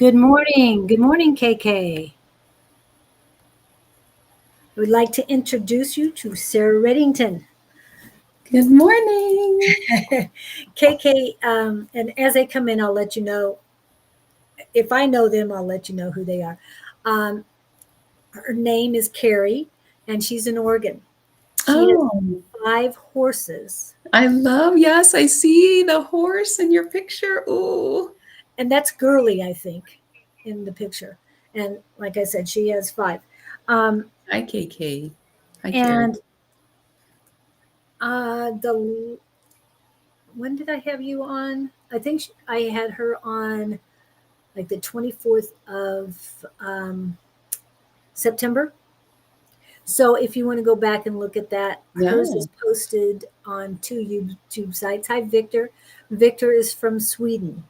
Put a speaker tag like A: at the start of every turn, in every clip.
A: Good morning. Good morning, KK. I would like to introduce you to Sarah Reddington.
B: Good morning.
A: KK, and as they come in, I'll let you know. If I know them, I'll let you know who they are. Her name is Carrie, and she's in Oregon. She has
B: Oh,
A: 5 horses,
B: yes, I see the horse in your picture. Ooh.
A: and that's girly, I think, in the picture. And like I said, she has 5. Um,
B: Hi, KK. Hi, Carrie.
A: and the when did I have you on? I think I had her on like the 24th of September. So if you want to go back and look at that,
B: Yeah.
A: hers is posted on 2 YouTube sites. Hi, Victor. Victor is from Sweden.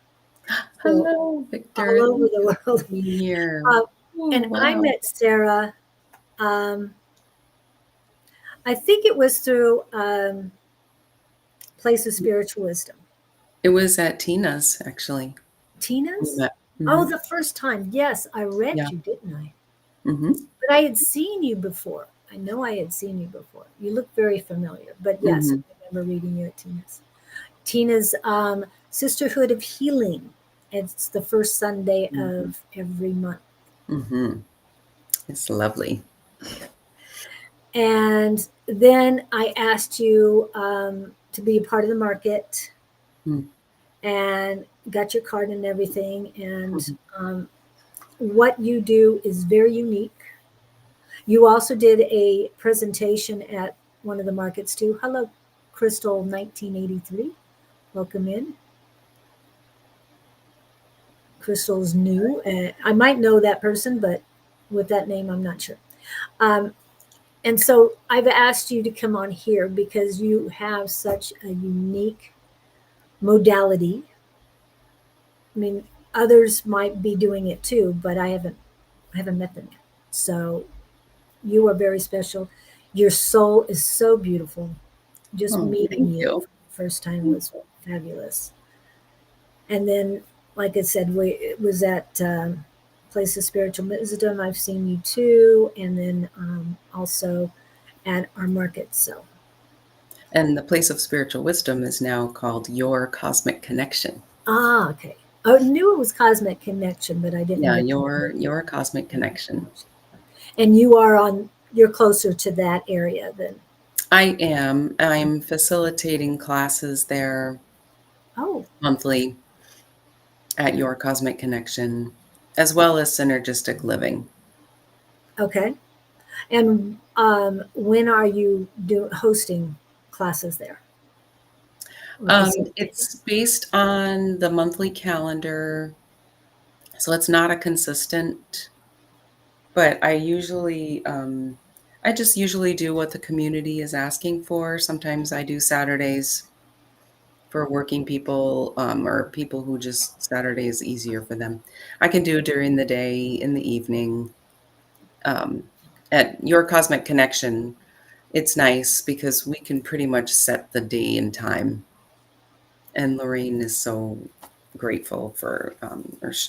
A: So
B: Hello,
A: all
B: Victor.
A: over
B: Thank
A: the
B: you for
A: world.
B: being here.
A: Uh,
B: Oh,
A: and I
B: wow.
A: met Sarah, I think it was through Place of Spiritual Wisdom.
B: It was at Tina's, actually. We
A: Tina's?
B: met.
A: Oh,
B: Mm-hmm.
A: the first time. Yes, I read
B: Yeah.
A: you, didn't I?
B: Mm-hmm.
A: But I had seen you before. I know I had seen you before. You look very familiar. But yes,
B: Mm-hmm.
A: I remember reading you at Tina's. Tina's Sisterhood of Healing. It's the first Sunday
B: Mm-hmm.
A: of every month.
B: Mm-hmm. It's lovely.
A: And then I asked you to be a part of the market and got your card and everything. And
B: Mm-hmm.
A: what you do is very unique. You also did a presentation at one of the markets too. Hello, Crystal 1983. Welcome in. Crystal's new. I might know that person, but with that name, I'm not sure. Um, and so I've asked you to come on here because you have such a unique modality. I mean, others might be doing it too, but I haven't met them yet. So you are very special. Your soul is so beautiful. Just
B: Oh,
A: meeting
B: thank
A: you
B: you.
A: for the first time was fabulous. And then, like I said, it was at Place of Spiritual Wisdom. I've seen you too, and then also at our market. So,
B: And the place of spiritual wisdom is now called Your Cosmic Connection.
A: okay. I knew it was Cosmic Connection, but I didn't
B: Yeah,
A: know.
B: your Cosmic Connection.
A: And you're closer to that area than.
B: I am. I'm facilitating classes there
A: Oh,
B: monthly at Your Cosmic Connection, as well as Synergistic Living.
A: okay. And when are you hosting classes there? Or facilitating?
B: It's based on the monthly calendar, so it's not a consistent, but I just usually do what the community is asking for. Sometimes I do Saturdays for working people, or people who just Saturday is easier for them. I can do during the day, in the evening. Um, at Your Cosmic Connection, it's nice because we can pretty much set the day and time. And Lorraine is so grateful for,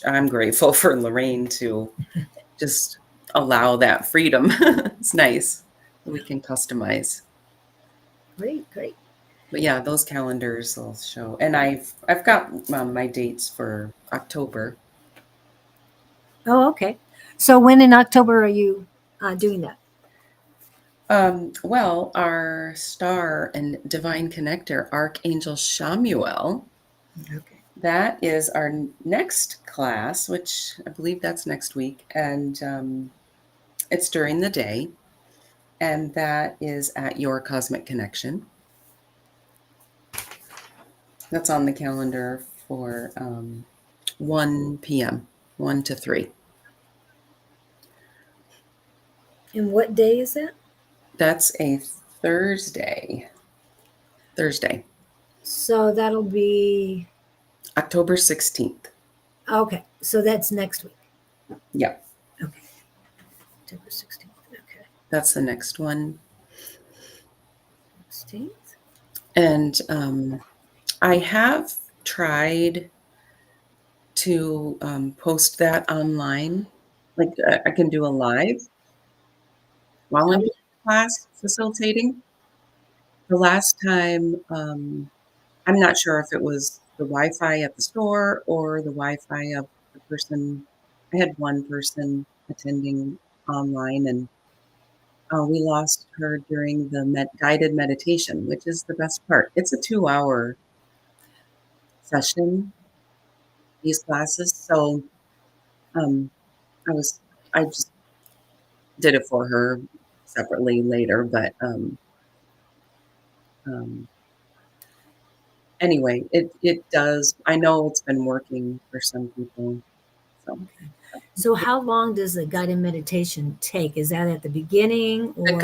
B: I'm grateful for Lorraine to just allow that freedom. It's nice. We can customize.
A: Great, great.
B: But yeah, those calendars will show. And I've got my dates for October.
A: Oh, okay. So when in October are you doing that?
B: Well, our star and divine connector, Archangel Shamuel,
A: Okay.
B: that is our next class, which I believe that's next week. And it's during the day. And that is at Your Cosmic Connection. That's on the calendar for 1 p.m., 1 to 3.
A: And what day is that?
B: That's a Thursday. Thursday,
A: So that'll be
B: October 16th.
A: okay. So that's next week.
B: Yeah,
A: Okay. October 16th. Okay.
B: that's the next one.
A: 16th.
B: And I have tried to post that online. Like I can do a live while I'm in class facilitating. The last time, I'm not sure if it was the Wi-Fi at the store or the Wi-Fi of the person. I had one person attending online, and we lost her during the guided meditation, which is the best part. It's a 2-hour session, these classes. So um, I was, I just did it for her separately later. But um, anyway, it does. I know it's been working for some people. So
A: So how long does the guided meditation take? Is that at the beginning
B: the
A: or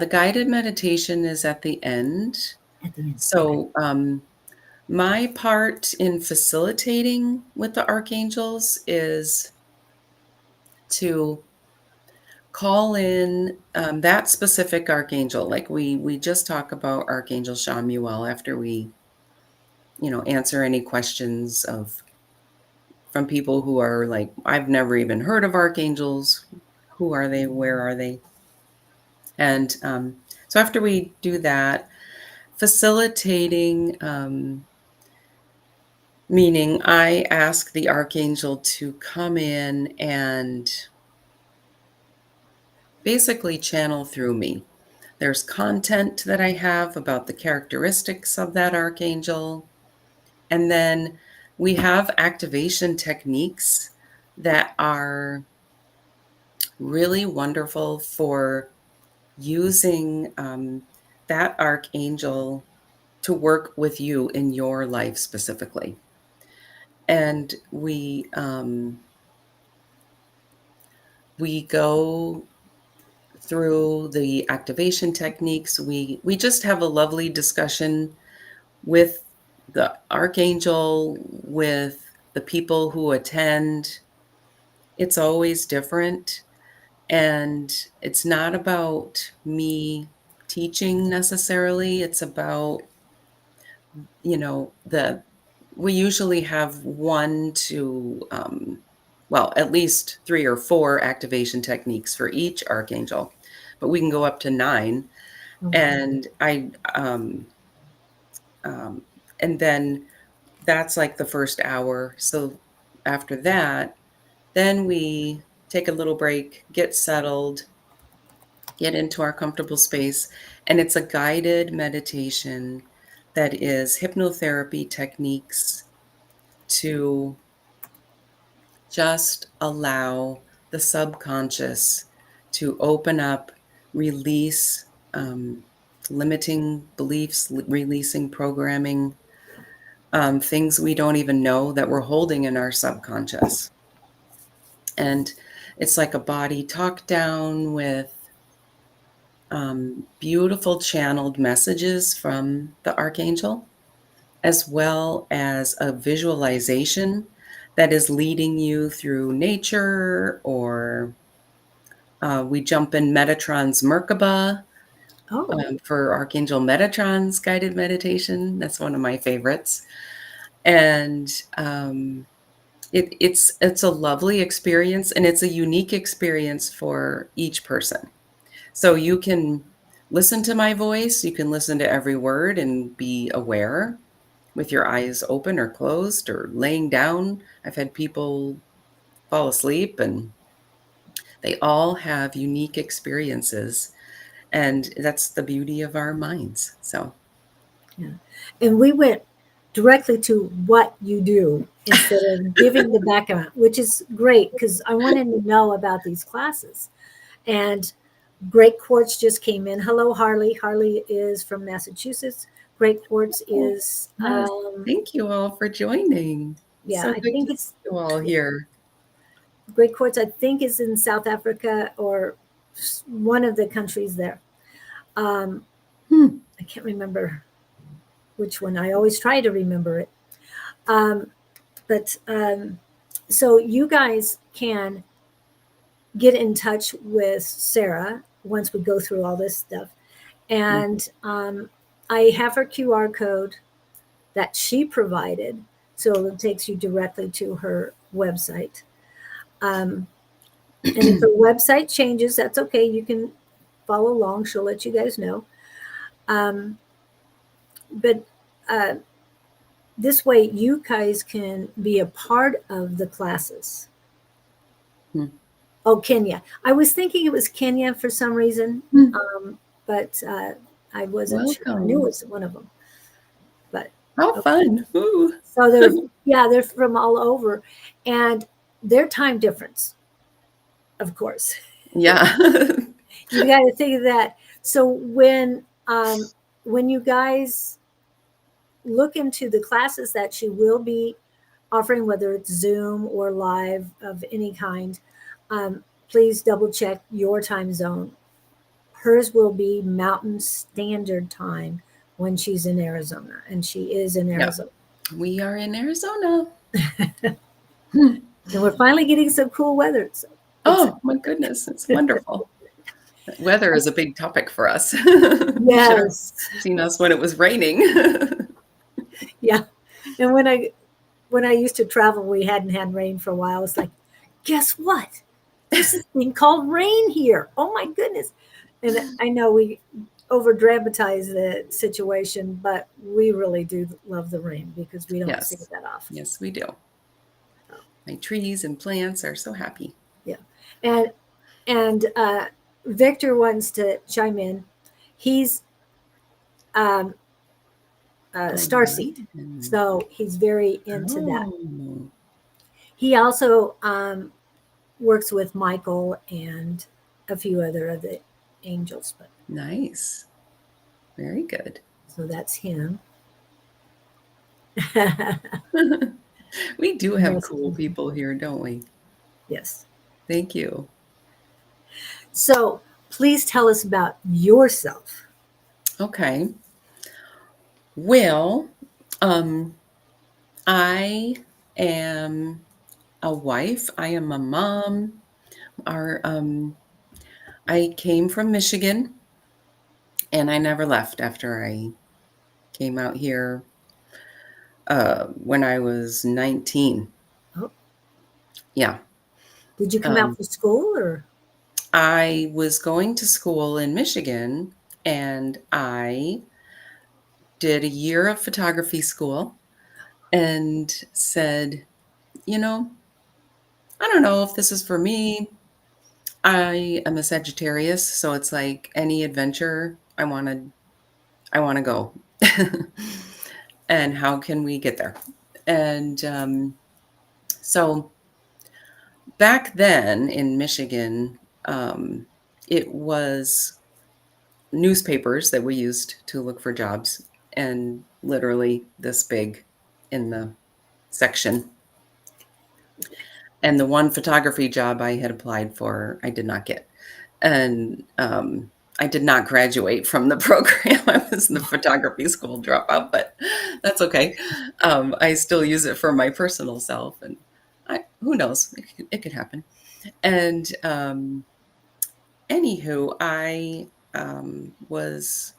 B: guided meditation is at the end.
A: at the end? Okay.
B: So my part in facilitating with the archangels is to call in that specific archangel. Like we just talk about Archangel Shamuel after we, answer any questions of from people who are like, I've never even heard of archangels. Who are they? Where are they? And so after we do that, facilitating, meaning I ask the archangel to come in and basically channel through me. There's content that I have about the characteristics of that archangel. And then we have activation techniques that are really wonderful for using that archangel to work with you in your life specifically. And we go through the activation techniques. We just have a lovely discussion with the archangel, with the people who attend. It's always different, and it's not about me teaching necessarily. It's about, the we usually have one to well, at least 3 or 4 activation techniques for each archangel, but we can go up to 9.
A: Oh, wow.
B: And um, and then that's like the first hour. So after that, then we take a little break, get settled, get into our comfortable space, and it's a guided meditation that is hypnotherapy techniques to just allow the subconscious to open up, release limiting beliefs, releasing programming, things we don't even know that we're holding in our subconscious. And it's like a body talk down with beautiful channeled messages from the archangel, as well as a visualization that is leading you through nature, or we jump in Metatron's Merkaba
A: Oh,
B: for Archangel Metatron's guided meditation. That's one of my favorites. And it's a lovely experience, and it's a unique experience for each person. So you can listen to my voice, you can listen to every word and be aware with your eyes open or closed or laying down. I've had people fall asleep, and they all have unique experiences, and that's the beauty of our minds. So
A: yeah. And we went directly to what you do instead of giving the background, which is great because I wanted to know about these classes. And Great Quartz just came in. Hello, Harley. Harley is from Massachusetts. Great Quartz is,
B: yes, thank you all for joining.
A: yeah,
B: So
A: I
B: good
A: think
B: to
A: it's
B: see you all here.
A: Great Quartz, I think is in South Africa or one of the countries there. Um,
B: Hmm.
A: I can't remember which one. I always try to remember it. Um, but so you guys can get in touch with Sarah once we go through all this stuff. And I have her QR code that she provided. So it takes you directly to her website. And if her website changes, that's okay. You can follow along. She'll let you guys know. But this way, you guys can be a part of the classes.
B: Hmm.
A: Oh, Kenya. I was thinking it was Kenya for some reason, but I wasn't sure. I knew it was one of them. But
B: How fun. Ooh.
A: so they're from all over, and their time difference, of course.
B: Yeah.
A: You got to think of that. So when you guys look into the classes that she will be offering, whether it's Zoom or live of any kind, please double check your time zone. Hers will be Mountain Standard Time when she's in Arizona, and she is in Arizona.
B: Yeah. We are in Arizona.
A: And we're finally getting some cool weather. So
B: oh, my goodness. It's wonderful. Weather is a big topic for us.
A: Yes.
B: You should have seen us when it was raining.
A: Yeah. And when I used to travel, we hadn't had rain for a while. It's like, guess what? There's this thing called rain here. Oh my goodness. And I know we over dramatize the situation, but we really do love the rain because we don't see it that often.
B: Yes, we do. My trees and plants are so happy.
A: Yeah. And Victor wants to chime in. He's starseed, so he's very into that. He also works with Michael and a few other of the angels. But
B: nice. Very good.
A: So that's him.
B: We do have cool people here, don't we?
A: Yes.
B: Thank you.
A: So please tell us about yourself.
B: Okay. Well, I am a wife. I am a mom. I came from Michigan, and I never left after I came out here when I was 19.
A: Oh.
B: Yeah.
A: Did you come out for school, or?
B: I was going to school in Michigan, and I did a year of photography school and said, I don't know if this is for me. I am a Sagittarius, so it's like any adventure, I want to go. And how can we get there? And so back then in Michigan, it was newspapers that we used to look for jobs, and literally this big in the section. And the one photography job I had applied for, I did not get. And I did not graduate from the program. I was in the photography school dropout, but that's okay. I still use it for my personal self, and who knows, it could happen. And anywho, I was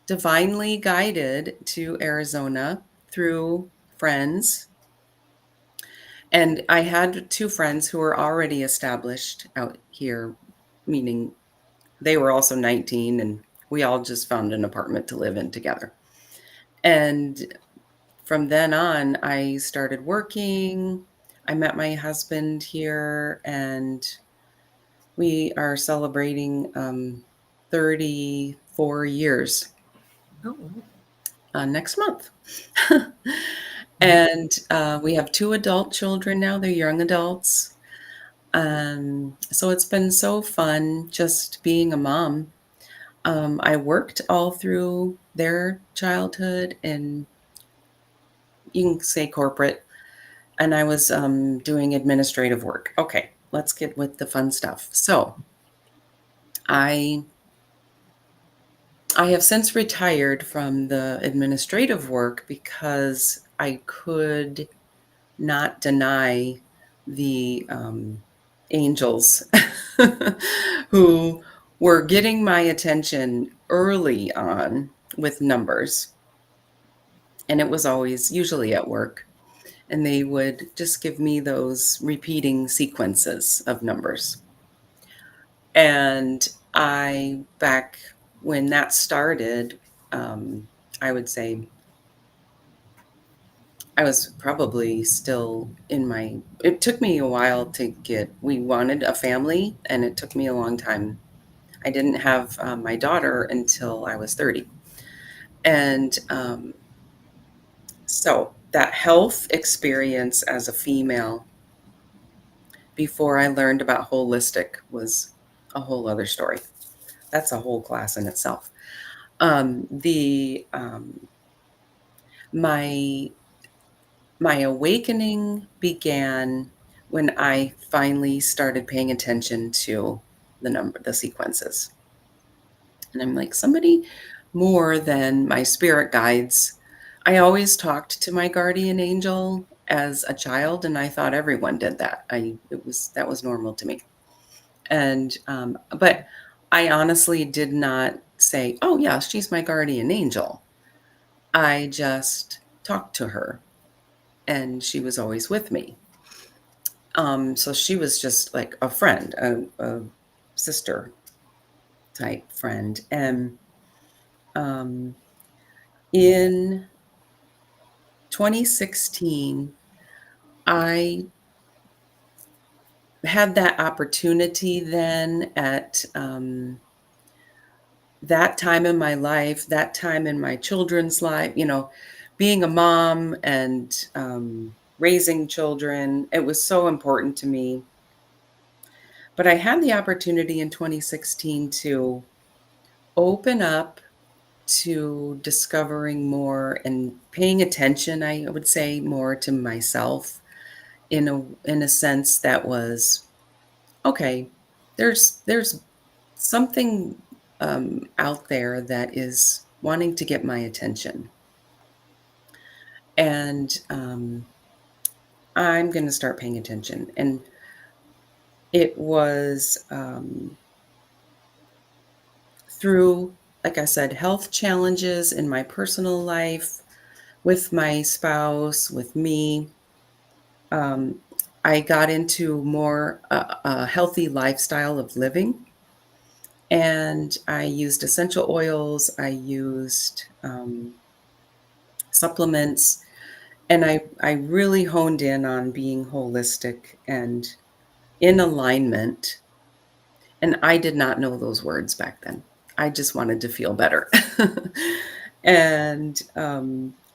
B: divinely guided to Arizona through friends. And I had two friends who were already established out here, meaning they were also 19, and we all just found an apartment to live in together. And from then on, I started working. I met my husband here, and we are celebrating 34 years next month. And we have two adult children now. They're young adults. So it's been so fun just being a mom. I worked all through their childhood, and you can say corporate, and I was doing administrative work. Okay, let's get with the fun stuff. So I have since retired from the administrative work because I could not deny the angels who were getting my attention early on with numbers. And it was always usually at work. and they would just give me those repeating sequences of numbers. And back when that started, I would say I was probably still it took me a while we wanted a family, and it took me a long time. I didn't have my daughter until I was 30. And so that health experience as a female before I learned about holistic was a whole other story. That's a whole class in itself. The my my awakening began when I finally started paying attention to the sequences. And I'm like, somebody more than my spirit guides. I always talked to my guardian angel as a child, and I thought everyone did that. That was normal to me. And but I honestly did not say, "Oh yeah, she's my guardian angel." I just talked to her, and she was always with me. So she was just like a friend, a sister type friend. And um, in 2016, I had that opportunity then at that time in my life, that time in my children's life, being a mom and raising children, it was so important to me. But I had the opportunity in 2016 to open up to discovering more and paying attention, I would say, more to myself in a sense that was okay. There's something out there that is wanting to get my attention, and I'm going to start paying attention. And it was through, like I said, health challenges in my personal life, with my spouse, with me. Um, I got into more a healthy lifestyle of living, and I used essential oils. I used supplements, and I really honed in on being holistic and in alignment. And I did not know those words back then. I just wanted to feel better. And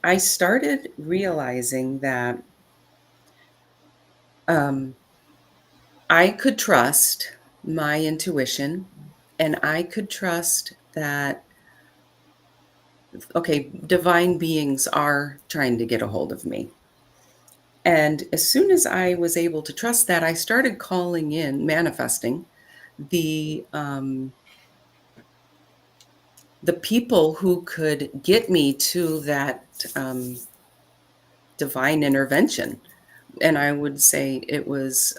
B: I started realizing that um, I could trust my intuition, and I could trust that, okay, divine beings are trying to get a hold of me. And as soon as I was able to trust that, I started calling in, manifesting the the people who could get me to that divine intervention. And I would say it was,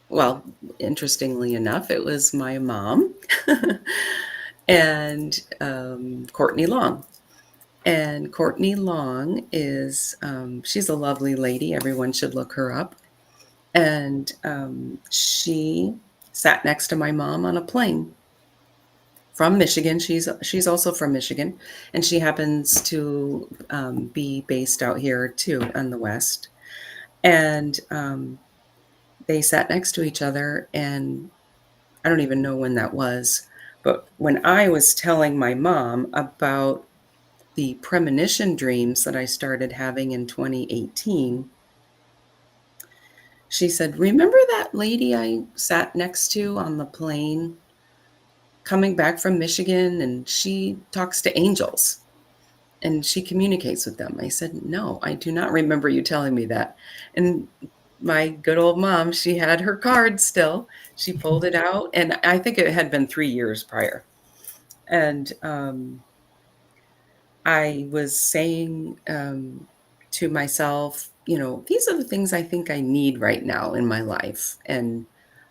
B: well, interestingly enough, it was my mom and Courtney Long. And Courtney Long she's a lovely lady. Everyone should look her up. And she sat next to my mom on a plane from Michigan. She's also from Michigan, and she happens to be based out here too on the West. And they sat next to each other, and I don't even know when that was, but when I was telling my mom about the premonition dreams that I started having in 2018, she said, "Remember that lady I sat next to on the plane coming back from Michigan, and she talks to angels and she communicates with them?" I said, "No, I do not remember you telling me that." And my good old mom, she had her card still. She pulled it out, and I think it had been 3 years prior. And I was saying to myself, these are the things I think I need right now in my life. And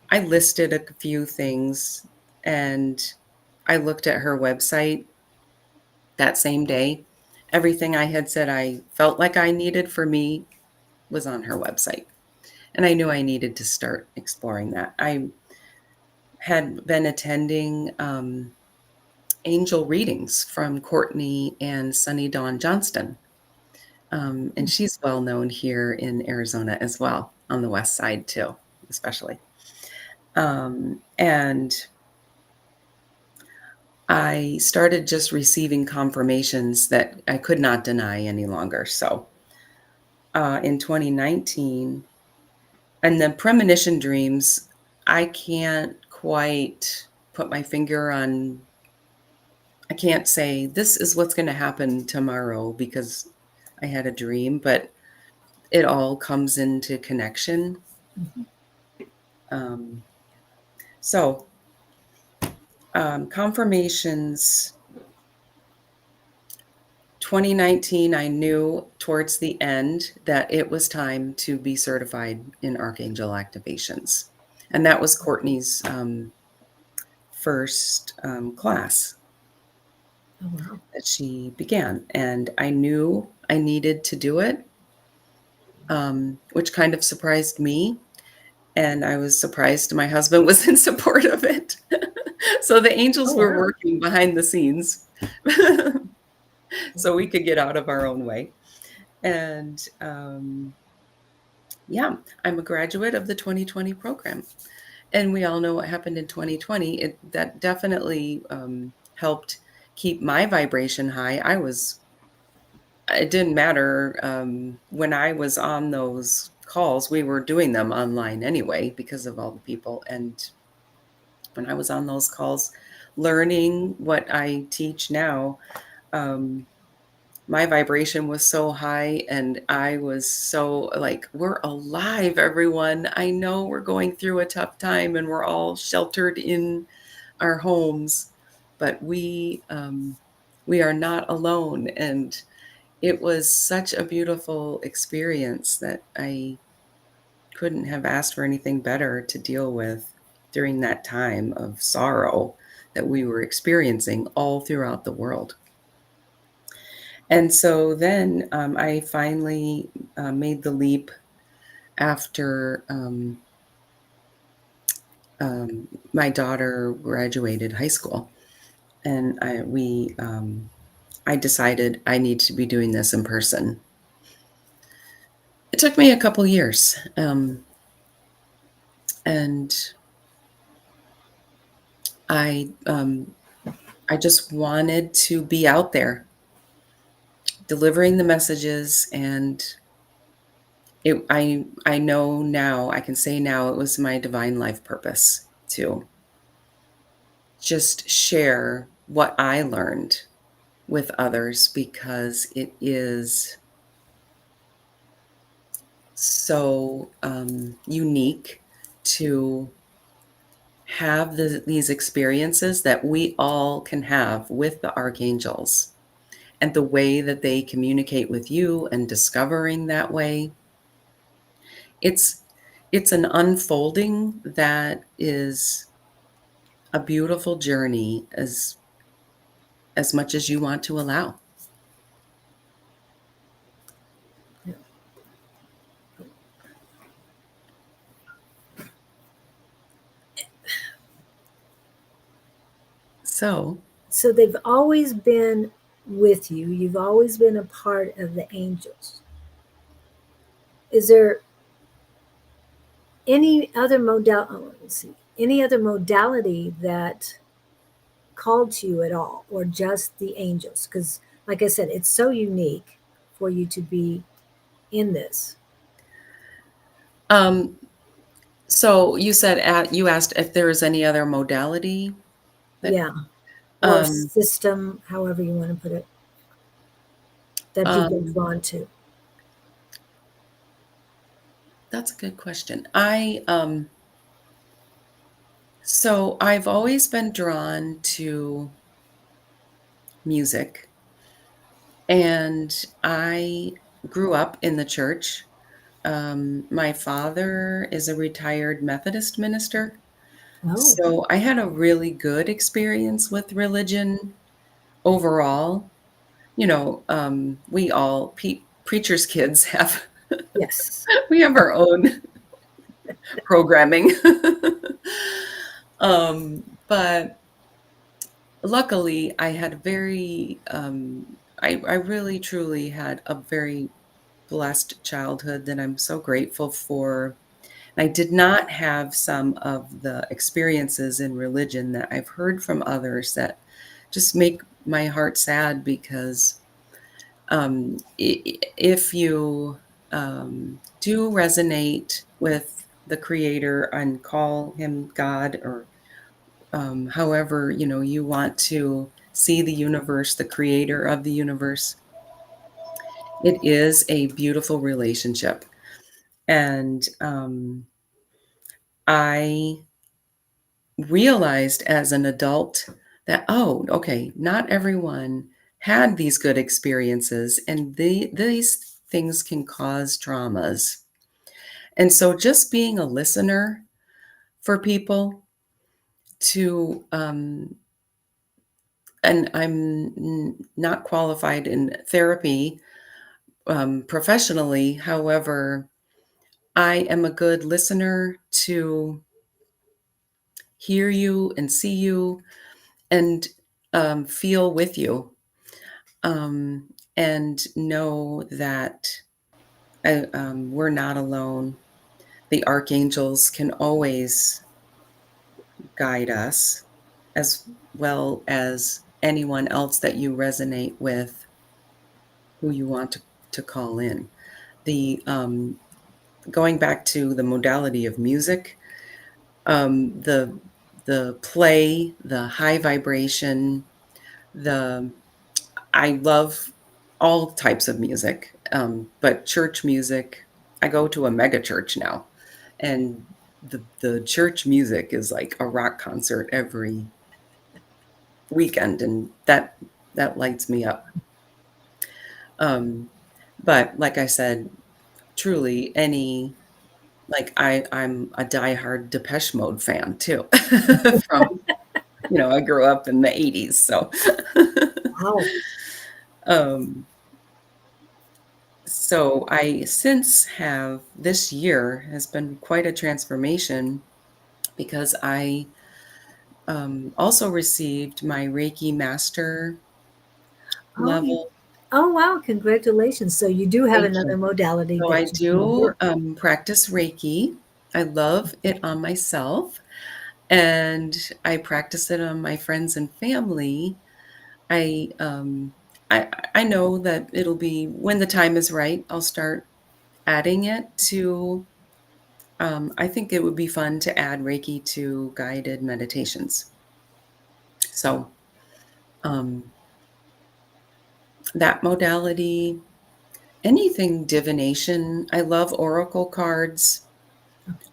B: I listed a few things, and I looked at her website that same day, everything I had said I felt like I needed for me was on her website. And I knew I needed to start exploring that. I had been attending angel readings from Courtney and Sunny Dawn Johnston. And she's well known here in Arizona as well, on the west side too, especially. And I started just receiving confirmations that I could not deny any longer. So in 2019, and the premonition dreams, I can't quite put my finger on, I can't say this is what's going to happen tomorrow because I had a dream, but it all comes into connection.
A: Mhm.
B: Um, so, confirmations, 2019, I knew towards the end that it was time to be certified in Archangel activations. And that was Courtney's first class
A: Oh, wow.
B: that she began. And I knew I needed to do it, which kind of surprised me. And I was surprised my husband was in support of it. So the
A: Oh,
B: angels were
A: wow.
B: working behind the scenes so we could get out of our own way. And yeah, I'm a graduate of the 2020 program. And we all know what happened in 2020. That definitely helped keep my vibration high. It didn't matter when I was on those calls, we were doing them online anyway because of all the people. And when I was on those calls, learning what I teach now, um, my vibration was so high and I was so like, we're alive, everyone. I know we're going through a tough time and we're all sheltered in our homes, but we are not alone. And it was such a beautiful experience that I couldn't have asked for anything better to deal with during that time of sorrow that we were experiencing all throughout the world. And so then I finally made the leap after my daughter graduated high school, and I decided I need to be doing this in person. It took me a couple years, and I um, I just wanted to be out there delivering the messages, and I know now, I can say now, it was my divine life purpose to just share what I learned with others because it is so unique to have these experiences that we all can have with the archangels and the way that they communicate with you and discovering that way. It's it's an unfolding that is a beautiful journey as much as you want to allow.
A: Yeah.
B: So,
A: So they've always been with you. You've always been a part of the angels. Is there any other any other modality that called to you at all, or just the angels? Because, like I said, it's so unique for you to be in this.
B: um, so you said you asked if there is any other modality that
A: Yeah, or
B: um,
A: system, however you want to put it, that you've been
B: um,
A: drawn to.
B: that's a good question. So I've always been drawn to music, and I grew up in the church. My father is a retired Methodist minister,
A: Oh,
B: so I had a really good experience with religion overall. we all preachers' kids have
A: Yes.
B: we have our own programming. But luckily, I had I really truly had a very blessed childhood that I'm so grateful for. I did not have some of the experiences in religion that I've heard from others that just make my heart sad because if you do resonate with the creator and call him God or however you want to see the universe, the creator of the universe, it is a beautiful relationship. And I realized as an adult that, oh, okay, not everyone had these good experiences, and these things can cause traumas. And so just being a listener for people to, and not qualified in therapy professionally. However, I am a good listener to hear you and see you and feel with you, and know that we're not alone. The archangels can always guide us, as well as anyone else that you resonate with, who you want to call in. The Going back to the modality of music, the play, the high vibration, the I love all types of music, but church music. I go to a mega church now, and the church music is like a rock concert every weekend, and that lights me up. But like I said, truly I'm a diehard Depeche Mode fan too. From I grew up in the 80s, so
A: Wow.
B: um so I since have this year has been quite a transformation because I also received my Reiki master
A: Oh, you,
B: level.
A: oh, wow. Congratulations. So you do have
B: Thank
A: another
B: you.
A: modality
B: So I
A: that you can
B: do
A: work.
B: practice Reiki. I love it on myself, and I practice it on my friends and family. I um, I know that it'll be when the time is right. I'll start adding it to. I think it would be fun to add Reiki to guided meditations. So um, that modality, anything divination. I love oracle cards.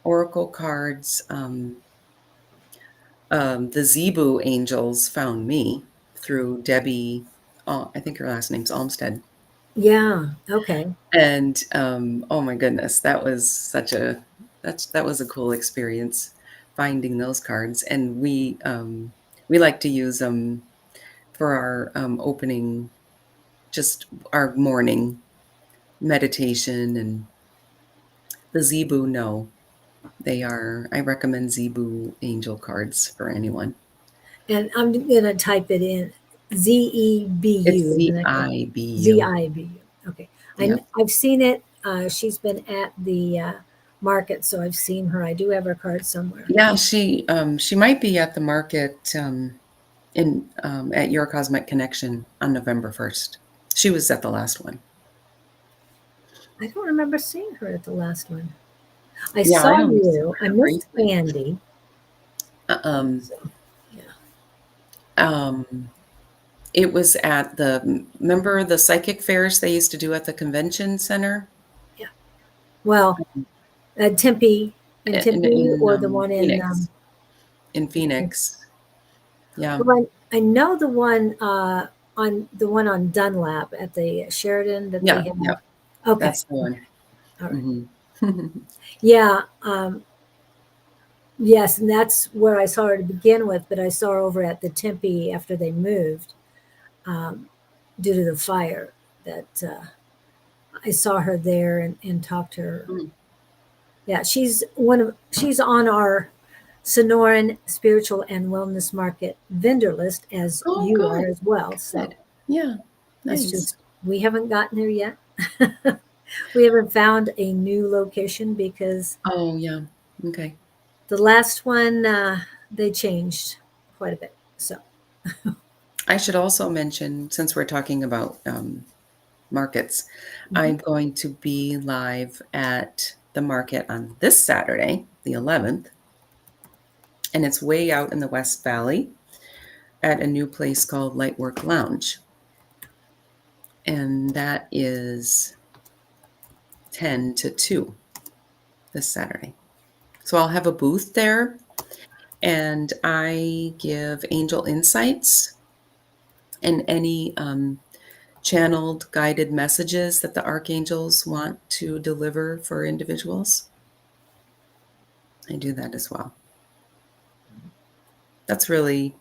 B: Oracle cards. The Zebu angels found me through Debbie. I think her last name's Olmsted.
A: Yeah. Okay.
B: And oh my goodness, that was a cool experience finding those cards. And we like to use them for our opening, just our morning meditation. And the Zebu, no, they are. I recommend Zebu angel cards for anyone.
A: And I'm going to type it in
B: It's
A: Zebu, isn't that correct?
B: ZIBU.
A: Zibu. Okay.
B: Yep.
A: I've seen it. She's been at the market, so I've seen her. I do have her card somewhere.
B: Yeah, she might be at the market in at Your Cosmic Connection on November 1st. She was at the last one.
A: I don't remember seeing her at the last one. I
B: Yeah, I
A: saw
B: only saw
A: you. I
B: her
A: missed
B: briefly.
A: Andy.
B: Um,
A: So, yeah.
B: um, it was at remember the psychic fairs they used to do at the convention center
A: Yeah. Well, Tempe, in Tempe,
B: in
A: or the one in,
B: Phoenix. In Phoenix, yeah,
A: well, I know the one on Dunlap at the Sheridan that they
B: yeah,
A: have.
B: yeah.
A: Okay.
B: That's the one.
A: All right.
B: Hmm.
A: Yeah. Yes, and that's where I saw her to begin with, but I saw her over at the Tempe after they moved. Um, due to the fire that I saw her there and talked to her.
B: Mm.
A: Yeah, she's on our Sonoran Spiritual and Wellness Market vendor list, as
B: Oh,
A: you are
B: good.
A: as well. So
B: Good. Yeah.
A: it's
B: Nice.
A: just we haven't gotten there yet. We haven't found a new location because
B: Oh, yeah. Okay.
A: the last one they changed quite a bit. So
B: I should also mention, since we're talking about markets,
A: mhm.
B: I'm going to be live at the market on this Saturday, the 11th, and it's way out in the West Valley at a new place called Lightwork Lounge. And that is 10 to 2 this Saturday. So I'll have a booth there and I give angel insights and any channeled guided messages that the archangels want to deliver for individuals. I do that as well. That's really,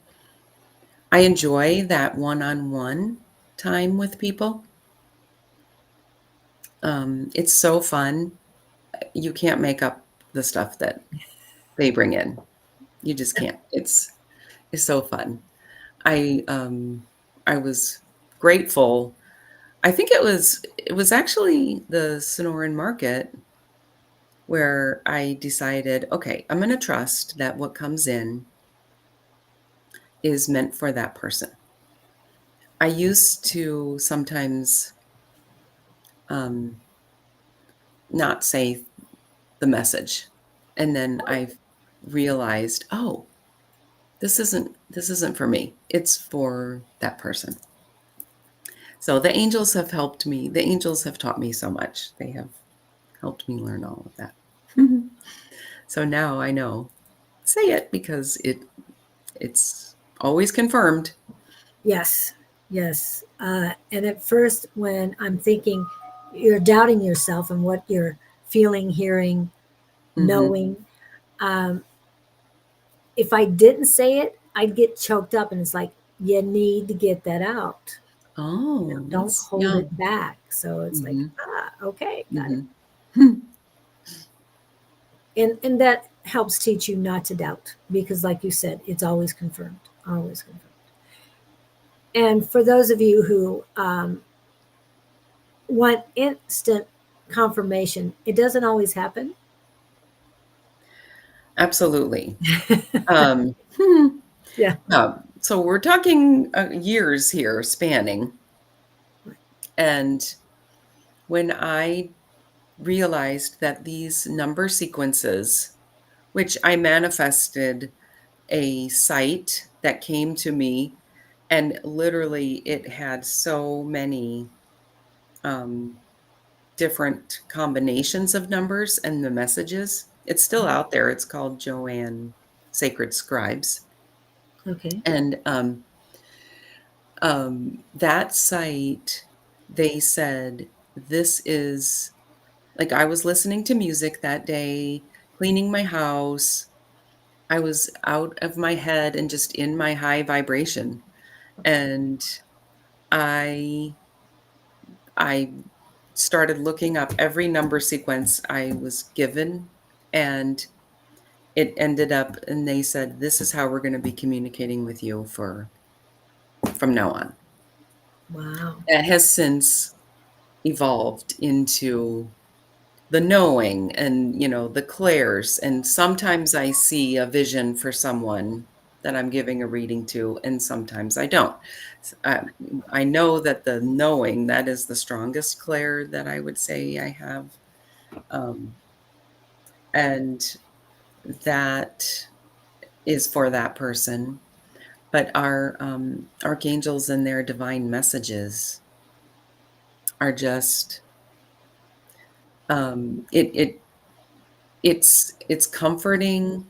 B: I enjoy that one-on-one time with people. It's so fun. You can't make up the stuff that they bring in. You just can't. It's so fun. I was grateful. I think it was actually the Sonoran Market where I decided, okay, I'm going to trust that what comes in is meant for that person. I used to sometimes um, not say the message, and then I've realized, oh, this isn't for me. It's for that person. So the angels have helped me. The angels have taught me so much. They have helped me learn all of that. So now I know. Say it because it's always confirmed.
A: Yes, yes. And at first, when I'm thinking, you're doubting yourself and what you're feeling, hearing,
B: Mhm.
A: knowing. Um, if I didn't say it, I'd get choked up, and it's like you need to get that out.
B: Oh,
A: Don't
B: that's
A: hold
B: yeah.
A: it back. So it's like,
B: Mhm.
A: okay, got it.
B: Mhm. Hmm.
A: And that helps teach you not to doubt because, like you said, it's always confirmed, always confirmed. And for those of you who want instant confirmation, it doesn't always happen.
B: Absolutely. Hmm.
A: Yeah.
B: So we're talking years here spanning. And when I realized that these number sequences, which I manifested a site that came to me, and literally it had so many um, different combinations of numbers and the messages. It's still out there. It's called Joanne Sacred Scribes.
A: Okay.
B: And that site, they said, this is like I was listening to music that day, cleaning my house. I was out of my head and just in my high vibration. And I I started looking up every number sequence I was given, and it ended up and they said, "This is how we're gonna be communicating with you for from now on."
A: Wow.
B: That has since evolved into the knowing and, the clairs, and sometimes I see a vision for someone that I'm giving a reading to, and sometimes I don't. S I know that the knowing, that is the strongest clair that I would say I have, um, and that is for that person. But our, archangels and their divine messages are just, it's comforting,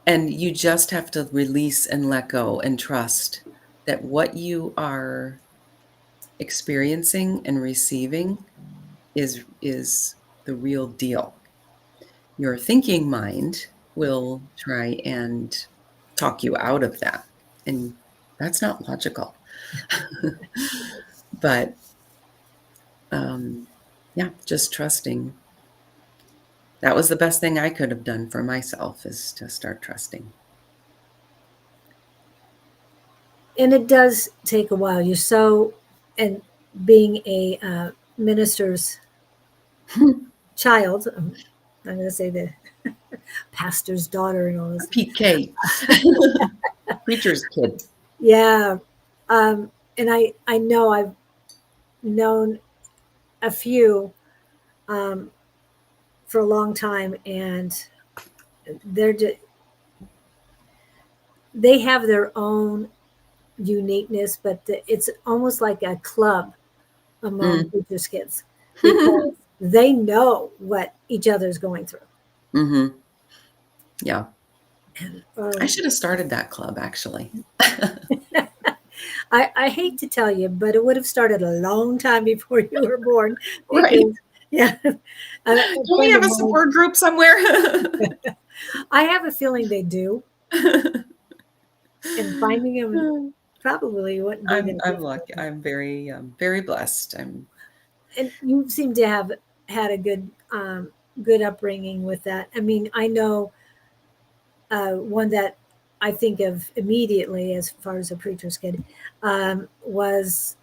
B: and you just have to release and let go and trust that what you are experiencing and receiving is the real deal. Your thinking mind will try and talk you out of that, and that's not logical. But yeah, just trusting. That was the best thing I could have done for myself, is to start trusting.
A: And it does take a while. You're so, and being a minister's child, I'm going to say the pastor's daughter and all this.
B: PK. Preacher's kid.
A: Yeah. And I know I've known a few for a long time, and they're just, they have their own uniqueness, but it's almost like a club among preachers' kids because they know what each other's going through.
B: Mm-hmm. Yeah.
A: And,
B: I should have started that club, actually.
A: I hate to tell you, but it would have started a long time before you were born.
B: Right.
A: Because, yeah.
B: Don't we have a support group somewhere?
A: I have a feeling they do. And finding them probably wouldn't be that
B: I'm
A: difficult.
B: lucky. I'm very, very blessed.
A: And you seem to have had a good upbringing with that. I mean, I know one that I think of immediately as far as a preacher's kid was,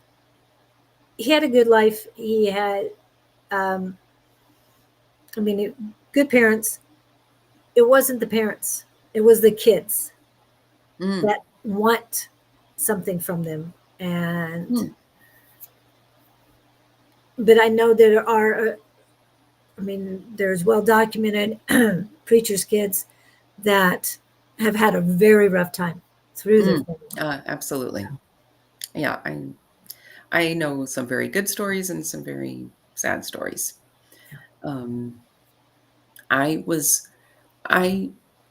A: he had a good life. He had, good parents. It wasn't the parents. It was the kids that want something from them. And, but I know there are, there's well documented preachers' kids that have had a very rough time through their family.
B: Absolutely. Yeah, I know some very good stories and some very sad stories. I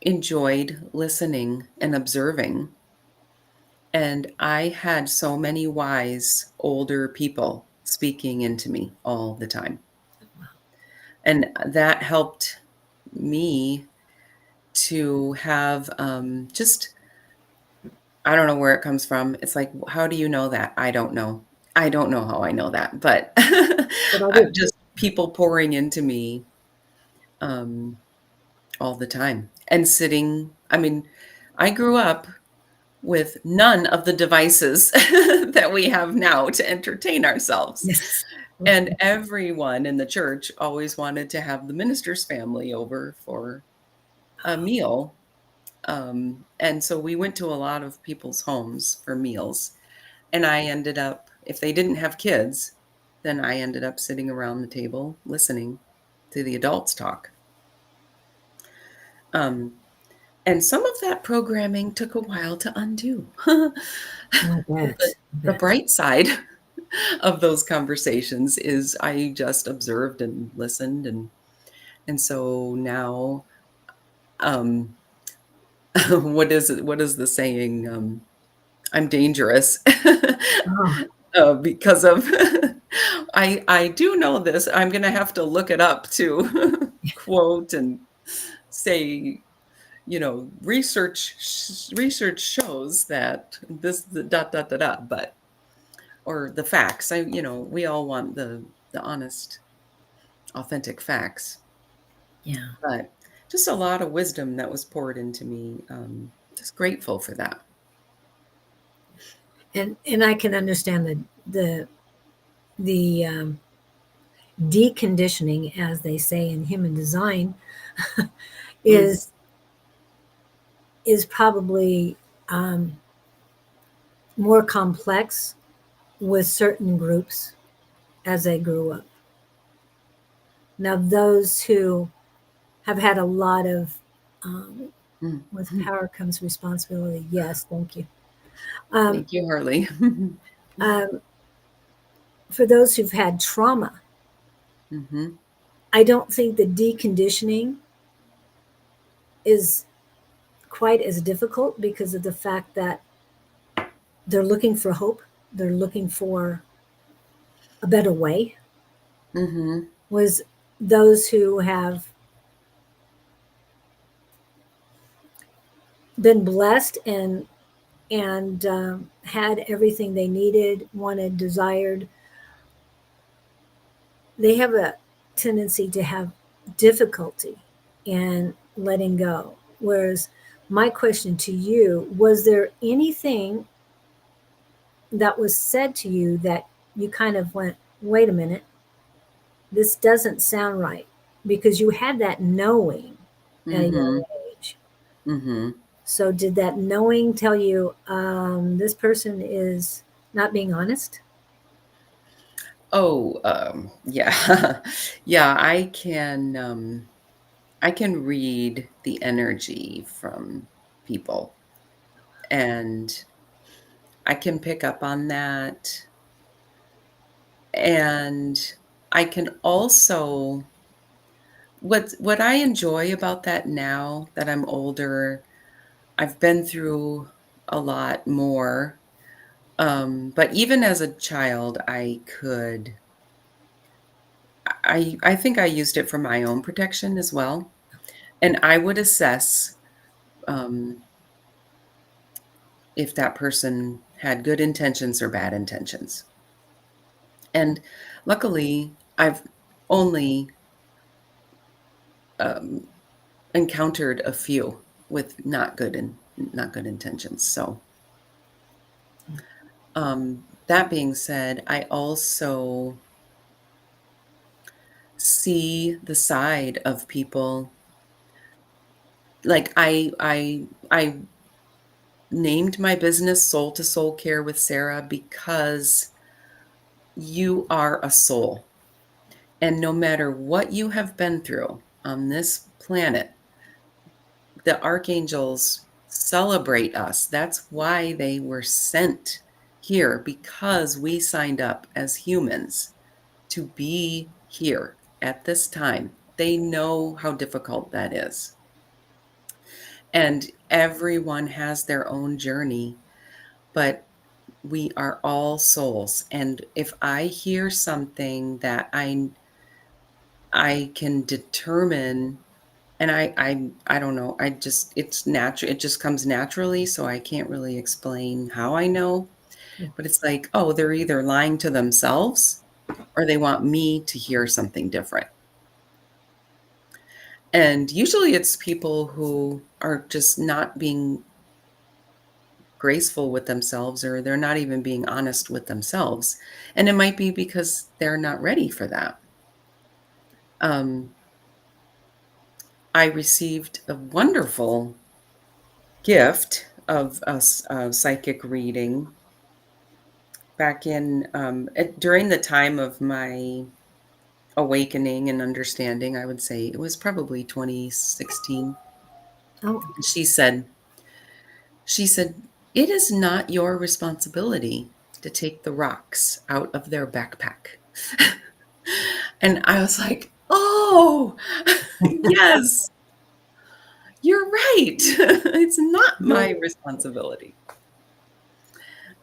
B: enjoyed listening and observing, and I had so many wise older people speaking into me all the time. And that helped me to have just, I don't know where it comes from. It's like, how do you know that? I don't know. I don't know how I know that, but just people pouring into me all the time and sitting. I grew up with none of the devices that we have now to entertain ourselves.
A: Yes.
B: And everyone in the church always wanted to have the minister's family over for a meal. And so we went to a lot of people's homes for meals. And I ended up, if they didn't have kids, then I ended up sitting around the table listening to the adults talk. And some of that programming took a while to undo. The bright side of those conversations is I just observed and listened, and so now, what is it? What is the saying? I'm dangerous because of. I do know this. I'm going to have to look it up to quote and say, research shows that this the dot dot dot dot, but or the facts. We all want the honest, authentic facts.
A: Yeah.
B: But just a lot of wisdom that was poured into me. Just grateful for that.
A: And I can understand the deconditioning, as they say in human design, is probably more complex with certain groups as they grew up. Now, those who have had a lot of, with power comes responsibility. Yes, thank you.
B: Thank you, Harley.
A: For those who've had trauma, I don't think the deconditioning is quite as difficult because of the fact that they're looking for hope. They're looking for a better way. Was those who have been blessed and and had everything they needed, wanted, desired, they have a tendency to have difficulty in letting go. Whereas my question to you, was there anything that was said to you that you kind of went, wait a minute, this doesn't sound right? Because you had that knowing at a young
B: Mhm.
A: age.
B: Mhm.
A: So did that knowing tell you this person is not being honest?
B: Oh, yeah. Yeah, I can read the energy from people, and I can pick up on that, and I can also what I enjoy about that now that I'm older, I've been through a lot more, but even as a child, I think I used it for my own protection as well, and I would assess, um, if that person had good intentions or bad intentions, and luckily, I've only, um, encountered a few with not good intentions, so, that being said, I also see the side of people like, I named my business Soul to Soul Care with Sarah because you are a soul. And no matter what you have been through on this planet, the archangels celebrate us. That's why they were sent here, because we signed up as humans to be here at this time. They know how difficult that is. And everyone has their own journey, but we are all souls. And if I hear something that I can determine, and I don't know, I just it's natural, it just comes naturally, so I can't really explain how I know, but it's like, oh, they're either lying to themselves or they want me to hear something different. And usually it's people who are just not being graceful with themselves, or they're not even being honest with themselves. And it might be because they're not ready for that. Um, I received a wonderful gift of a psychic reading back in during the time of my awakening and understanding. I would say it was probably 2016.
A: Oh,
B: She said, she said, "It is not your responsibility to take the rocks out of their backpack." And I was like, "Oh, yes, you're right. It's not my responsibility."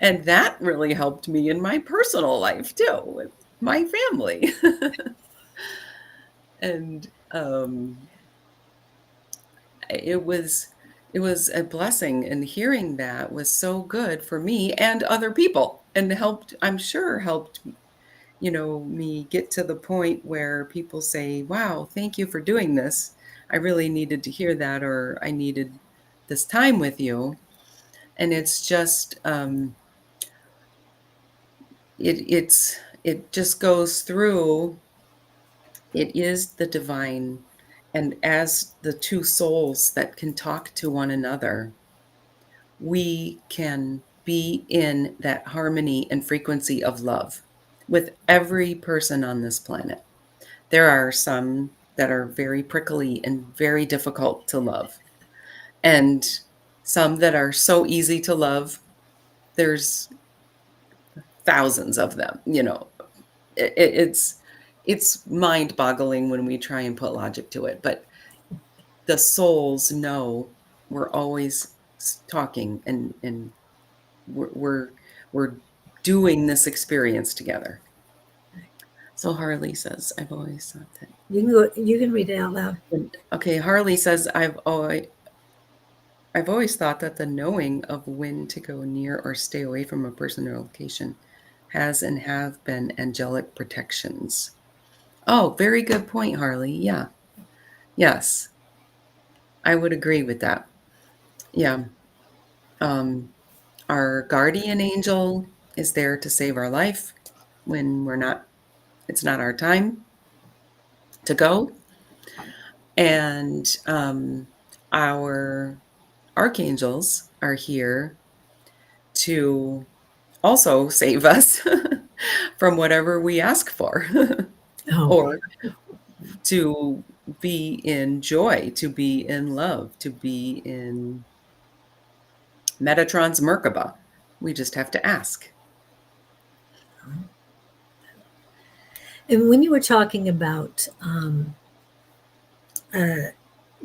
B: And that really helped me in my personal life too, with my family. And, it was it was a blessing, and hearing that was so good for me and other people, and helped, I'm sure helped, me get to the point where people say, "Wow, thank you for doing this. I really needed to hear that," or "I needed this time with you." And it's just, it just goes through. It is the divine, and as the two souls that can talk to one another, we can be in that harmony and frequency of love with every person on this planet. There are some that are very prickly and very difficult to love, and some that are so easy to love. There's thousands of them, it's mind-boggling when we try and put logic to it, but the souls know we're always talking, and we're we're doing this experience together. So Harley says, I've always thought that.
A: you can go. You can read it out loud.
B: Okay, Harley says, I've always thought that the knowing of when to go near or stay away from a person or location has and have been angelic protections. Oh, very good point, Harley. Yeah. Yes, I would agree with that. Yeah. Um, our guardian angel is there to save our life when it's not our time to go. And our archangels are here to also save us from whatever we ask for,
A: Oh,
B: or to be in joy, to be in love, to be in Metatron's Merkaba. We just have to ask.
A: and when you were talking about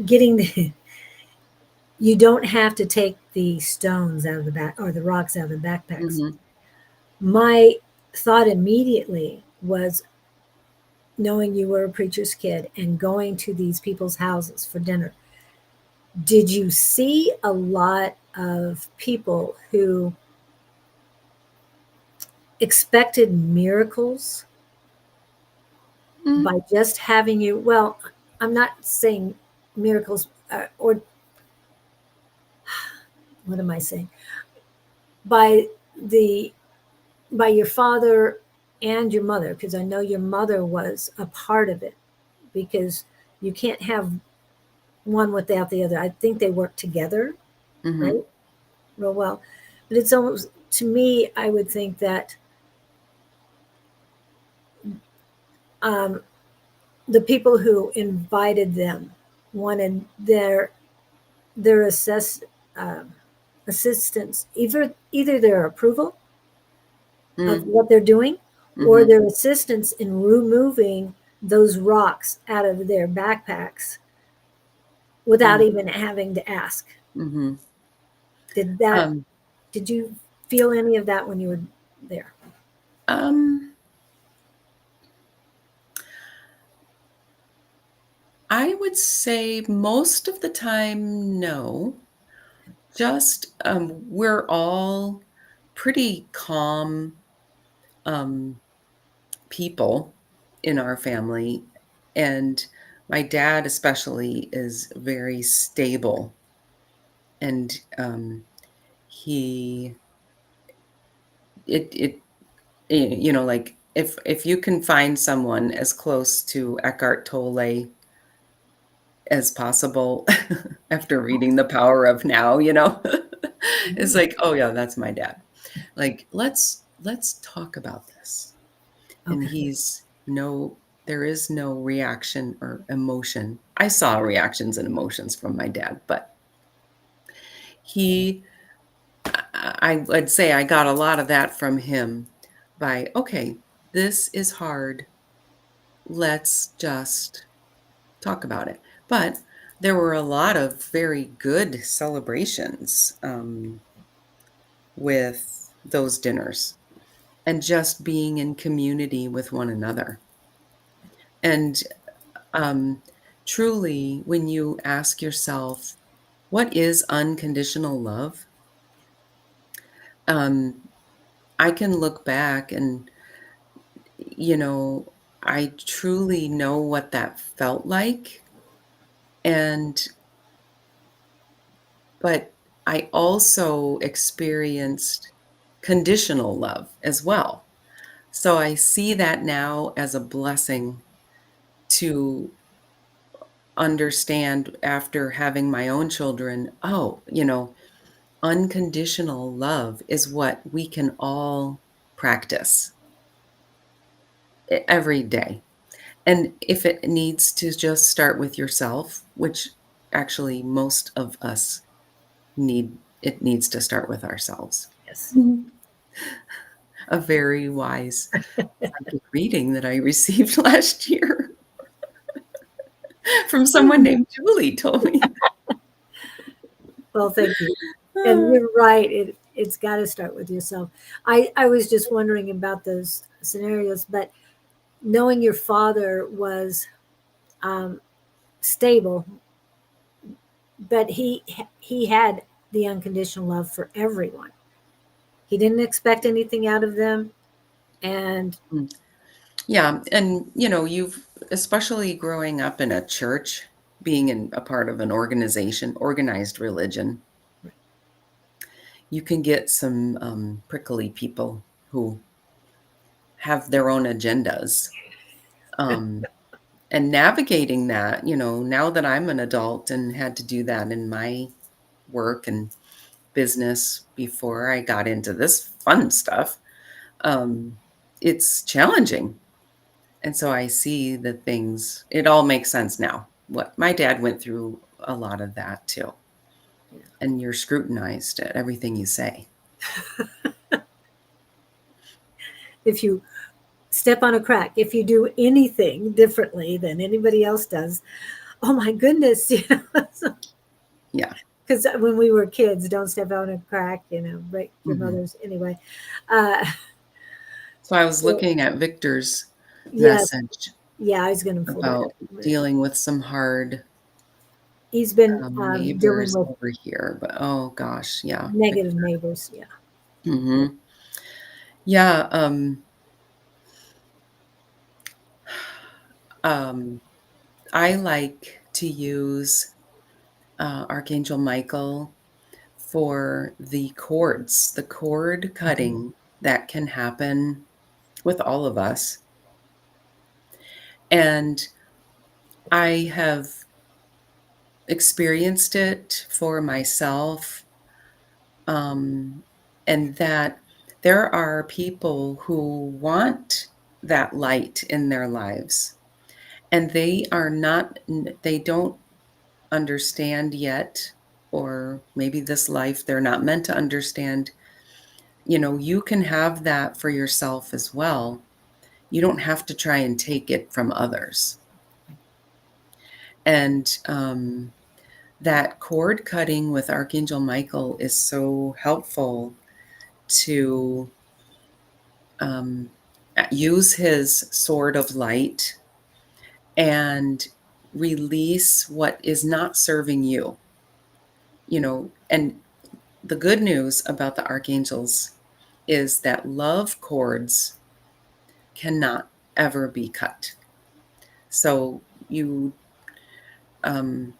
A: getting the, you don't have to take the stones out of the back or the rocks out of the backpacks.
B: Mhm,
A: My thought immediately was knowing you were a preacher's kid and going to these people's houses for dinner. Did you see a lot of people who expected miracles
B: mm,
A: by just having you? Well, I'm not saying miracles, or what am I saying? By the by your father and your mother, because I know your mother was a part of it, because you can't have one without the other. I think they work together,
B: mhm,
A: right? Real well. But it's almost, to me, I would think that um, the people who invited them wanted their um assistance, either their approval of
B: mm,
A: what they're doing, or
B: mhm,
A: their assistance in removing those rocks out of their backpacks without
B: mm,
A: even having to ask.
B: mhm.
A: Did that?
B: Um,
A: Did you feel any of that when you were there?
B: um, I would say most of the time, no. Just, we're all pretty calm, um, people in our family, and my dad especially is very stable, and, he it like, if you can find someone as close to Eckhart Tolle as possible after reading The Power of Now, it's like, "Oh, yeah, that's my dad." Like, "Let's talk about this." And
A: Okay.
B: he's no there is no reaction or emotion. I saw reactions and emotions from my dad, but he I would say I got a lot of that from him by, "Okay, this is hard. Let's just talk about it." But there were a lot of very good celebrations, with those dinners and just being in community with one another. And um, truly, when you ask yourself, what is unconditional love? Um, I can look back and, you know, I truly know what that felt like. And, but I also experienced conditional love as well. So I see that now as a blessing to understand after having my own children. Oh, unconditional love is what we can all practice every day. And if it needs to just start with yourself, which actually most of us it needs to start with ourselves.
A: Yes.
B: Mhm. A very wise psychic reading that I received last year from someone named Julie told me.
A: Well, thank you. And you're right. It's got to start with yourself. I was just wondering about those scenarios, but knowing your father was um, stable, but he had the unconditional love for everyone. He didn't expect anything out of them, and
B: Mm. Yeah, and, you've especially growing up in a church, being in a part of an organization, organized religion, you can get some, prickly people who have their own agendas, um, and navigating that, now that I'm an adult and had to do that in my work and business before I got into this fun stuff, um, it's challenging. And so I see the things, it all makes sense now. What my dad went through a lot of that too. And you're scrutinized at everything you say.
A: if you step on a crack, if you do anything differently than anybody else does, oh my goodness,
B: Yeah.
A: because when we were kids, don't step on a crack, break your
B: Mhm.
A: mother's anyway. Uh,
B: So I was
A: so
B: looking at Victor's
A: yeah,
B: message
A: yeah, I was going to pull that
B: about
A: up.
B: dealing with some hard
A: He's been dealing
B: neighbors
A: with
B: over here, but oh gosh, yeah.
A: negative neighbors. Yeah.
B: Mhm. Yeah, um, I like to use Archangel Michael for the cord
A: Mhm.
B: cutting that can happen with all of us. And I have experienced it for myself, um, and that there are people who want that light in their lives, and they don't understand yet, or maybe this life they're not meant to understand. You can have that for yourself as well. You don't have to try and take it from others. And that cord cutting with Archangel Michael is so helpful to um, use his sword of light and release what is not serving you. And the good news about the archangels is that love cords cannot ever be cut. So um,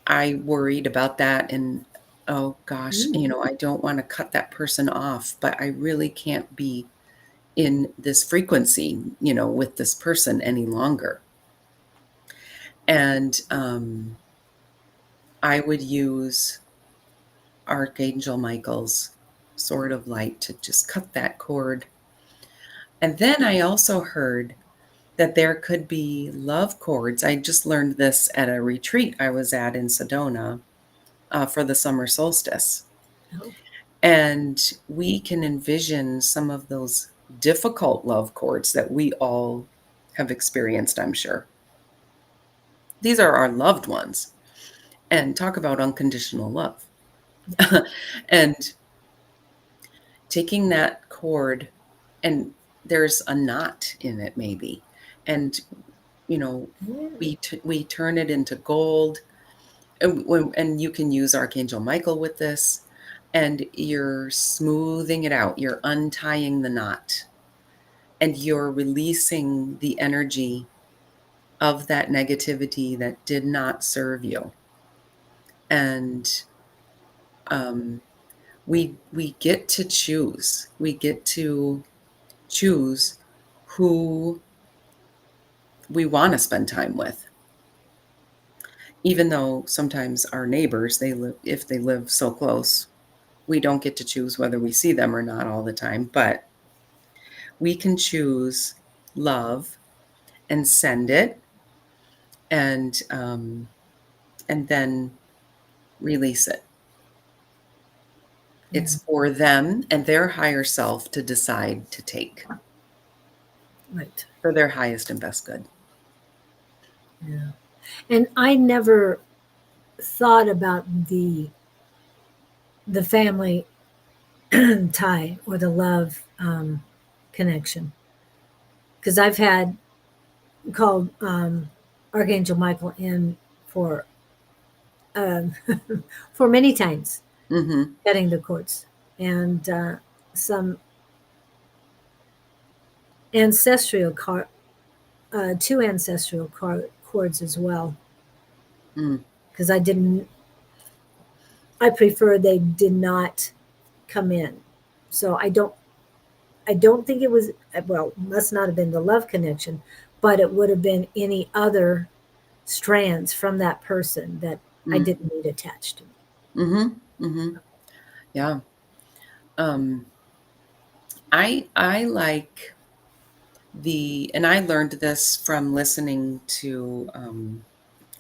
B: I worried about that, and oh gosh,
A: Mm.
B: I don't want to cut that person off, but I really can't be in this frequency, with this person any longer. And I would use Archangel Michael's sword of light to just cut that cord. And then I also heard that there could be love cords. I just learned this at a retreat I was at in Sedona for the summer solstice.
A: Oh,
B: And we can envision some of those difficult love cords that we all have experienced, I'm sure. These are our loved ones. And talk about unconditional love. And taking that cord, and there's a knot in it, maybe. And, you know,
A: yeah.
B: we turn it into gold. And you can use Archangel Michael with this, and you're smoothing it out. You're untying the knot, and you're releasing the energy of that negativity that did not serve you. And um, we get to choose. We get to choose who we want to spend time with. Even though sometimes our neighbors, if they live so close, we don't get to choose whether we see them or not all the time, but we can choose love and send it, and then release it.
A: Yeah.
B: It's for them and their higher self to decide to take
A: Right.
B: for their highest and best good.
A: Yeah. And I never thought about the family tie or the love connection because I've had called Archangel Michael in for um, for many times
B: Mhm.
A: cutting the cords, and some ancestral two ancestral cords as well,
B: Mm.
A: because I prefer they did not come in. So I don't think it was, well, must not have been the love connection, but it would have been any other strands from that person that I
B: Mm.
A: didn't need attached to me.
B: Mhm. Mhm. Yeah. Um, I like and I learned this from listening to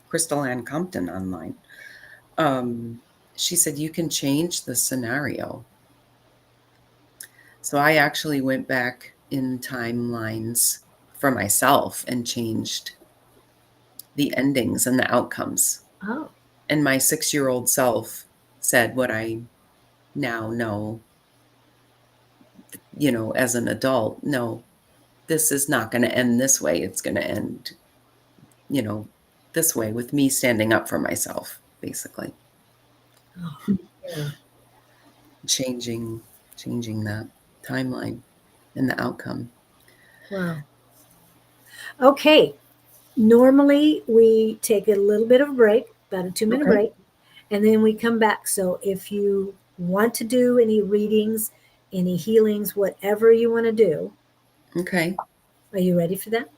B: Crystal Ann Compton online. Um, she said you can change the scenario. So I actually went back in timelines for myself and changed the endings and the outcomes.
A: Oh,
B: And my 6-year-old self said what I now know, as an adult. No, this is not going to end this way. It's going to end, you know, this way with me standing up for myself, basically.
A: oh, yeah.
B: Changing changing that timeline and the outcome.
A: Wow. Okay. Normally we take a little bit of a break, about a 2 minute
B: Okay.
A: break, and then we come back. So if you want to do any readings, any healings, whatever you want to do,
B: Okay.
A: are you ready for that?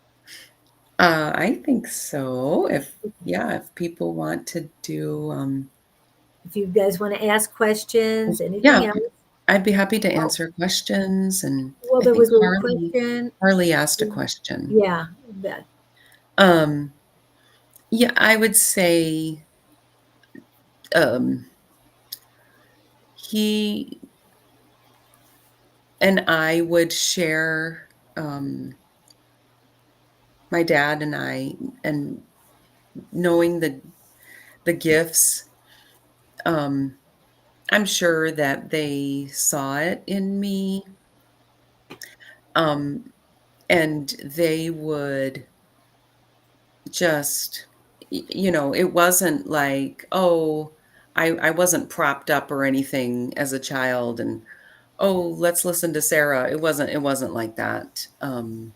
B: I think so. If people want to do,
A: If you guys want to ask questions, anything
B: yeah,
A: else.
B: I'd be happy to
A: Oh,
B: answer questions. And
A: well,
B: I
A: there
B: think
A: was a
B: Harley
A: question.
B: Harley asked a question.
A: Yeah, that.
B: Um, yeah, I would say, um, he and I would share, my dad and I, and knowing the gifts. Um, I'm sure that they saw it in me, um, and they would just, it wasn't like, oh, I wasn't propped up or anything as a child, and oh, let's listen to Sarah. It wasn't like that. Um,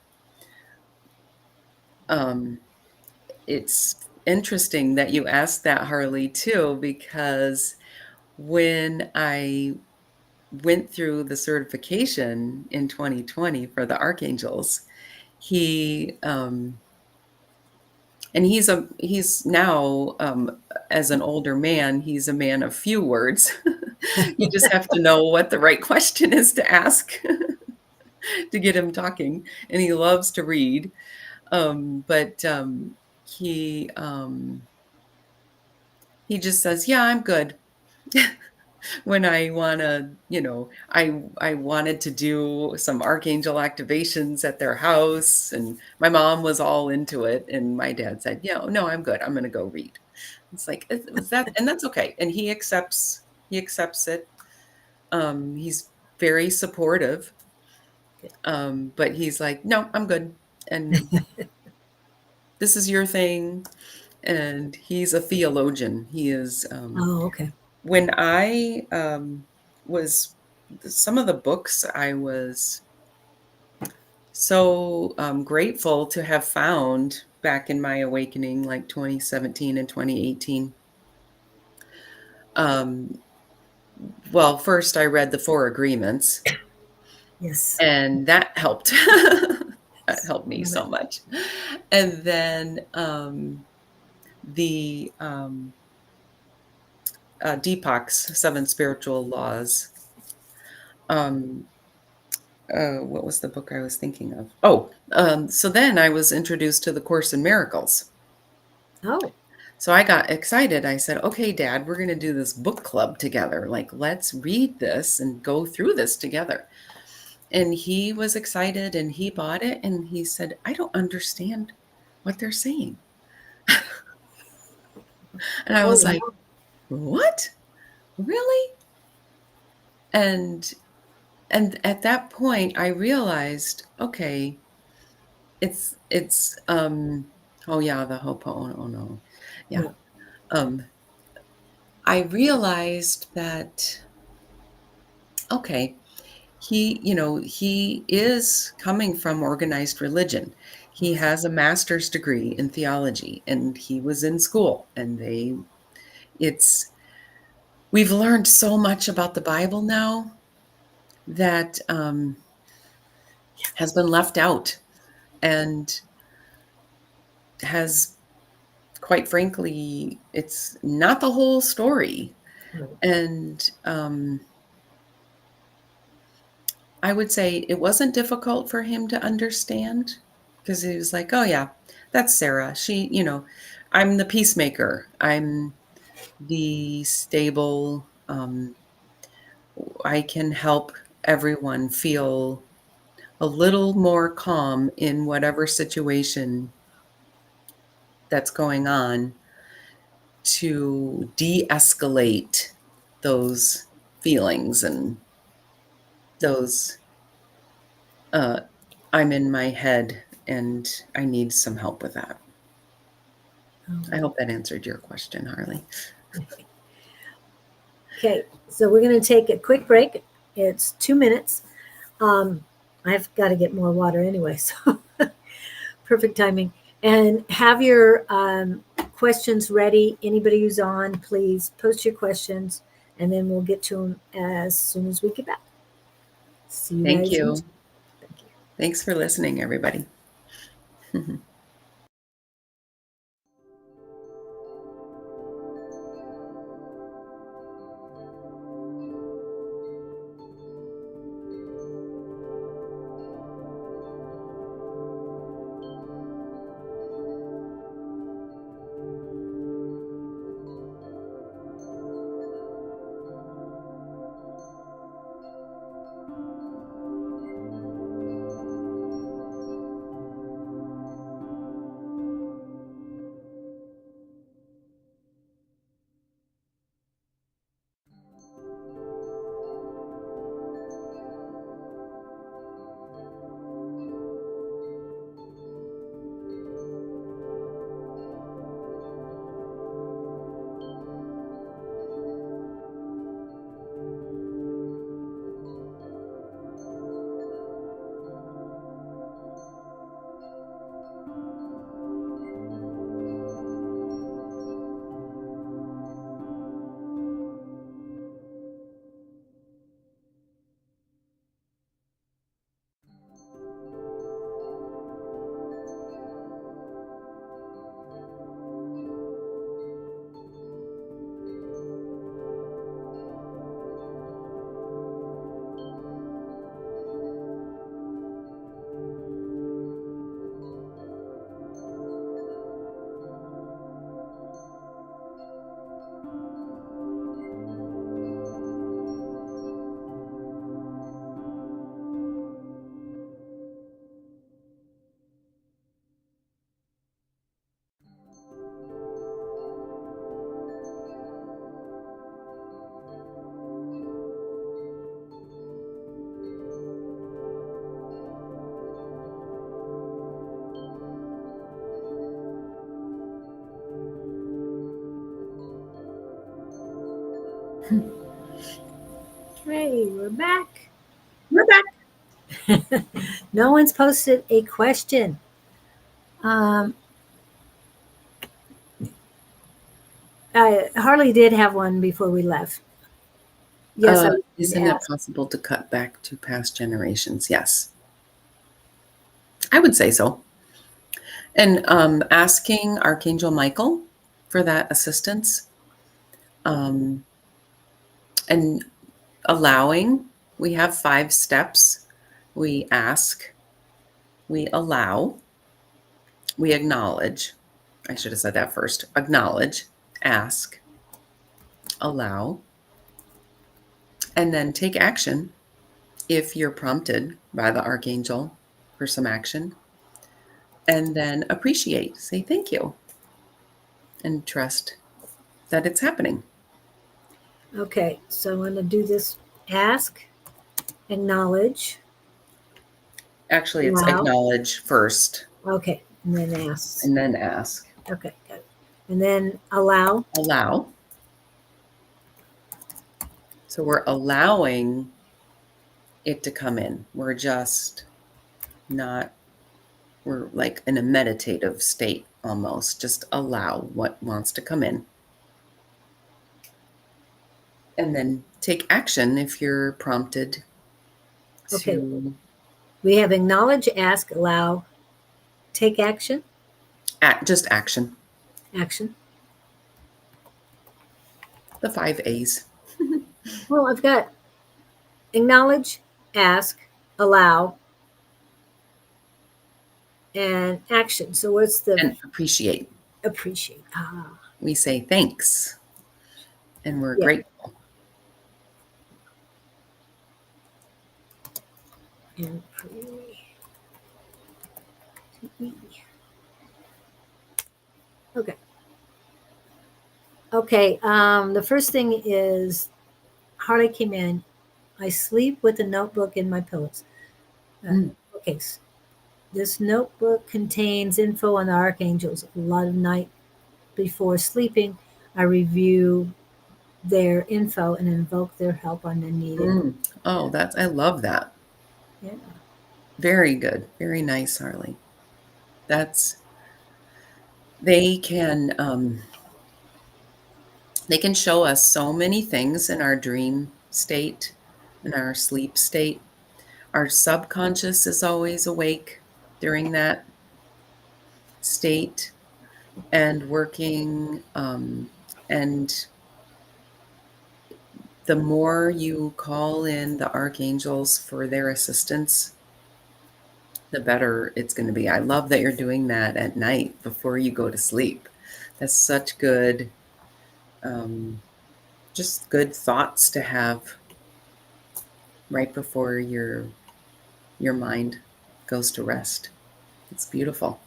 B: it's interesting that you asked that, Harley, too, because when I went through the certification in 2020 for the Archangels, he and he's now, as an older man, he's a man of few words. You just have to know what the right question is to ask to get him talking, and he loves to read. But he he just says, "Yeah, I'm good." When I wanna, I wanted to do some archangel activations at their house, and my mom was all into it, and my dad said, "Yeah, no, I'm good. I'm gonna go read." It's like, it was that, and that's okay, and he accepts it. He's very supportive, but he's like, "No, I'm good, and this is your thing," and he's a theologian. He is,
A: Oh, okay.
B: when I, was some of the books I was so, grateful to have found back in my awakening, like 2017 and 2018. Um, well, first I read the 4 Agreements,
A: Yes.
B: and that helped. That
A: Yes.
B: helped me
A: Love it.
B: so much. And then, the, Deepak's 7 Spiritual Laws. Um, what was the book I was thinking of? Oh, so then I was introduced to the Course in Miracles.
A: Oh,
B: So I got excited. I said, "Okay, Dad, we're going to do this book club together. Like, let's read this and go through this together." And he was excited and he bought it and he said, "I don't understand what they're saying." And I
A: oh,
B: was like,
A: wow.
B: "What? Really?" And at that point I realized, okay, it's oh yeah, the Ho'oponopono. Yeah.
A: Yeah.
B: Um I realized that, okay, he is coming from organized religion. He has a master's degree in theology, and he was in school, and it's, we've learned so much about the Bible now that has been left out, and has, quite frankly, it's not the whole story.
A: Right.
B: And I would say it wasn't difficult for him to understand, because he was like, oh, yeah, that's Sarah. I'm the peacemaker. I'm the stable. I can help everyone feel a little more calm in whatever situation that's going on, to de-escalate those feelings and those, uh, I'm in my head and I need some help with that. I hope that answered your question, Harley.
A: Okay, so we're going to take a quick break. It's 2 minutes. I've got to get more water anyway, so perfect timing. And have your questions ready. Anybody who's on, please post your questions, and then we'll get to them as soon as we get back. See you
B: Thank
A: guys.
B: you.
A: Thank you.
B: Thanks for listening, everybody.
A: Hey, we're back.
B: We're back.
A: No one's posted a question. Harley did have one before we left. Yes, I
B: Isn't it possible to cut back to past generations? Yes. I would say so. And asking Archangel Michael for that assistance, and allowing. We have 5 steps. We ask, we allow, we acknowledge. I should have said that first. Acknowledge, ask, allow, and then take action if you're prompted by the Archangel for some action. And then appreciate, say thank you, and trust that it's happening.
A: Okay, so I'm going to do this. Ask, acknowledge.
B: Actually, it's
A: Allow.
B: acknowledge first.
A: Okay, and then ask.
B: And then ask.
A: Okay, good. And then allow.
B: Allow. So we're allowing it to come in. We're just not, we're like in a meditative state almost. Just allow what wants to come in. And then take action if you're prompted
A: Okay.
B: to
A: We have acknowledge, ask, allow, take action,
B: just action.
A: action.
B: The 5 A's.
A: Well, I've got acknowledge, ask, allow, and action. So what's the
B: And appreciate.
A: appreciate? Ah,
B: We say thanks and we're
A: yeah.
B: grateful.
A: And okay. Okay. The first thing is Harley came in. I sleep with a notebook in my pillows.
B: Mm.
A: Okay. This notebook contains info on the archangels. A lot of night before sleeping, I review their info and invoke their help on the needed.
B: Oh, I love that.
A: Yeah.
B: Very good. Very nice, Harley. That's, they can, they can show us so many things in our dream state, in our sleep state. Our subconscious is always awake during that state and working. And the more you call in the archangels for their assistance, the better it's going to be. I love that you're doing that at night before you go to sleep. That's such good, just good thoughts to have right before your mind goes to rest. It's beautiful.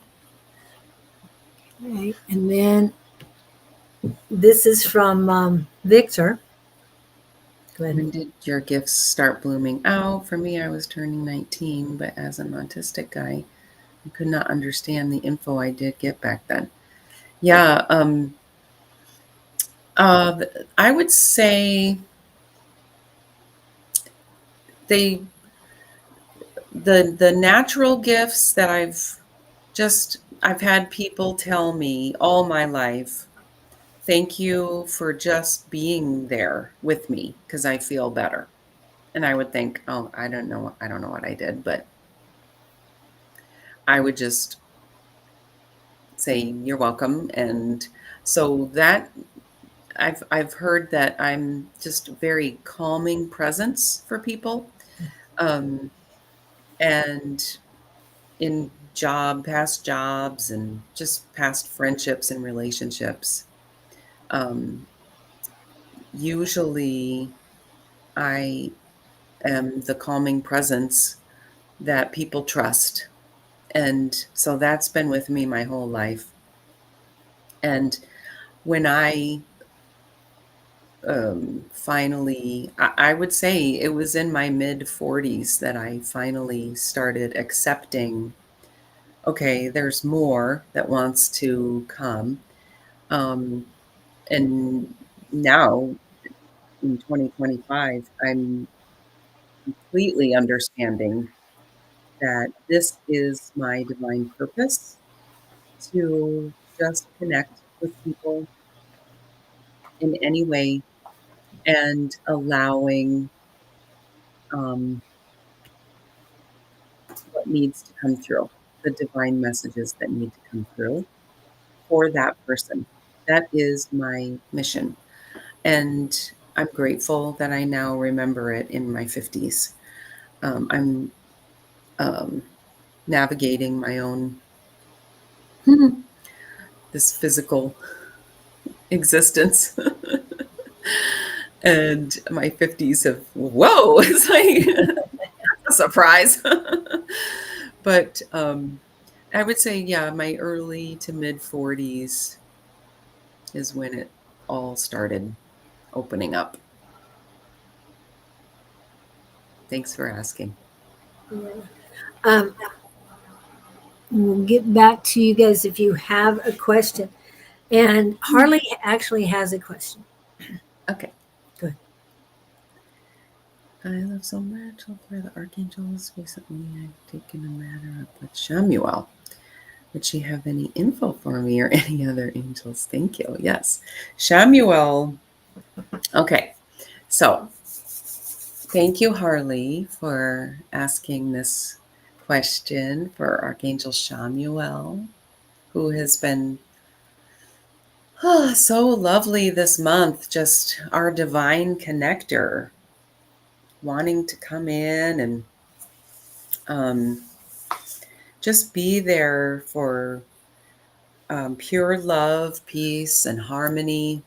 A: Right. And then this is from Victor. Go ahead.
B: When did your gifts start blooming out? For me, I was turning 19, but as an autistic guy, I could not understand the info I did get back then. Yeah, I would say they the natural gifts that I've had people tell me all my life, thank you for just being there with me because I feel better. And I would think, oh, I don't know what I did, but I would just say you're welcome. And so that I've heard that I'm just a very calming presence for people. Um, and in past jobs and just past friendships and relationships. Um, Usually I am the calming presence that people trust. And so that's been with me my whole life. And when I finally, I would say it was in my mid 40s that I finally started accepting, okay, there's more that wants to come. Um, and now in 2025, I'm completely understanding that this is my divine purpose to just connect with people in any way and allowing um, what needs to come through, the divine messages that need to come through for that person. That is my mission. And I'm grateful that I now remember it in my 50s. I'm um, navigating my own this physical existence. And my 50s have, whoa, it's like a surprise. But I would say, yeah, my early to mid 40s is when it all started opening up. Thanks for asking.
A: Yeah. Um, we'll get back to you guys if you have a question. And Harley actually has a question.
B: Okay.
A: Good.
B: I love so much for the archangels. Recently, I've taken a matter up with Shamuel. Would she have any info for me or any other angels? Thank you. Yes. Shamuel. Okay. So thank you, Harley, for asking this question for Archangel Shamuel, who has been so lovely this month. Just our divine connector, wanting to come in and um, just be there for pure love, peace, and harmony.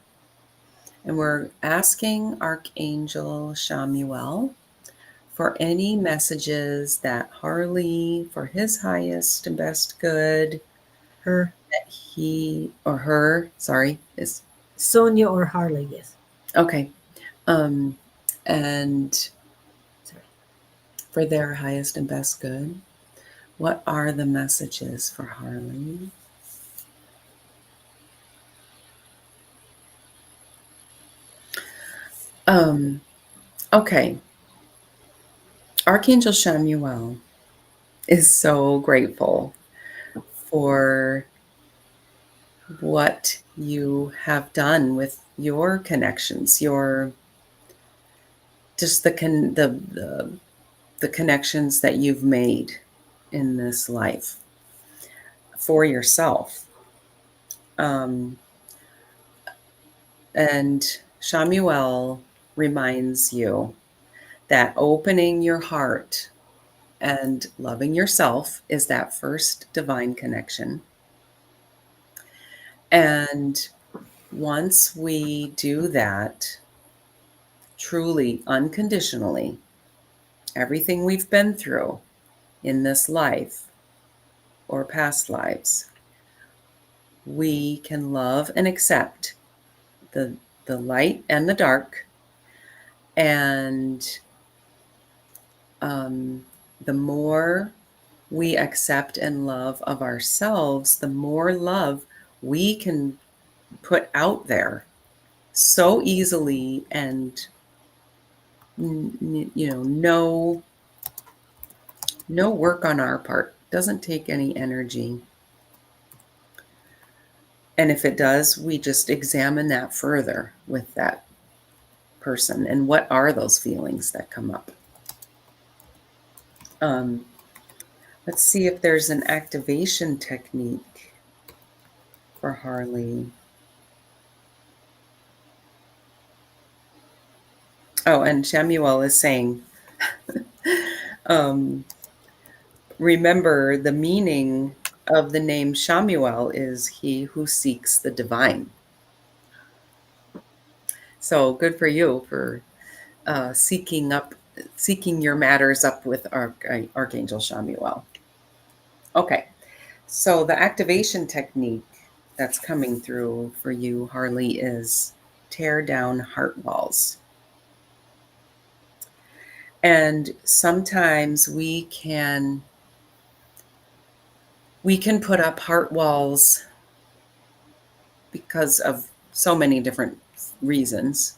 B: And we're asking Archangel Shamuel for any messages that Harley, for his highest and best good,
A: Her,
B: that he or her, sorry, is
A: Sonia or Harley, yes.
B: okay. Um, and
A: Sorry.
B: for their highest and best good, what are the messages for Harley? Um, okay. Archangel Shamuel is so grateful for what you have done with your connections, your just the connections that you've made in this life for yourself. Um, and Shamuel reminds you that opening your heart and loving yourself is that first divine connection. And once we do that truly, unconditionally, everything we've been through in this life or past lives, we can love and accept the, the light and the dark. And the more we accept and love of ourselves, the more love we can put out there so easily and no work on our part. Doesn't take any energy. And if it does, we just examine that further with that person and what are those feelings that come up. Let's see if there's an activation technique for Harley. Oh, and Shamuel is saying, remember the meaning of the name Shamuel is he who seeks the divine. So good for you for seeking your matters up with Archangel Shamuel. Okay, so the activation technique that's coming through for you, Harley, is tear down heart walls. And sometimes we can put up heart walls because of so many different reasons,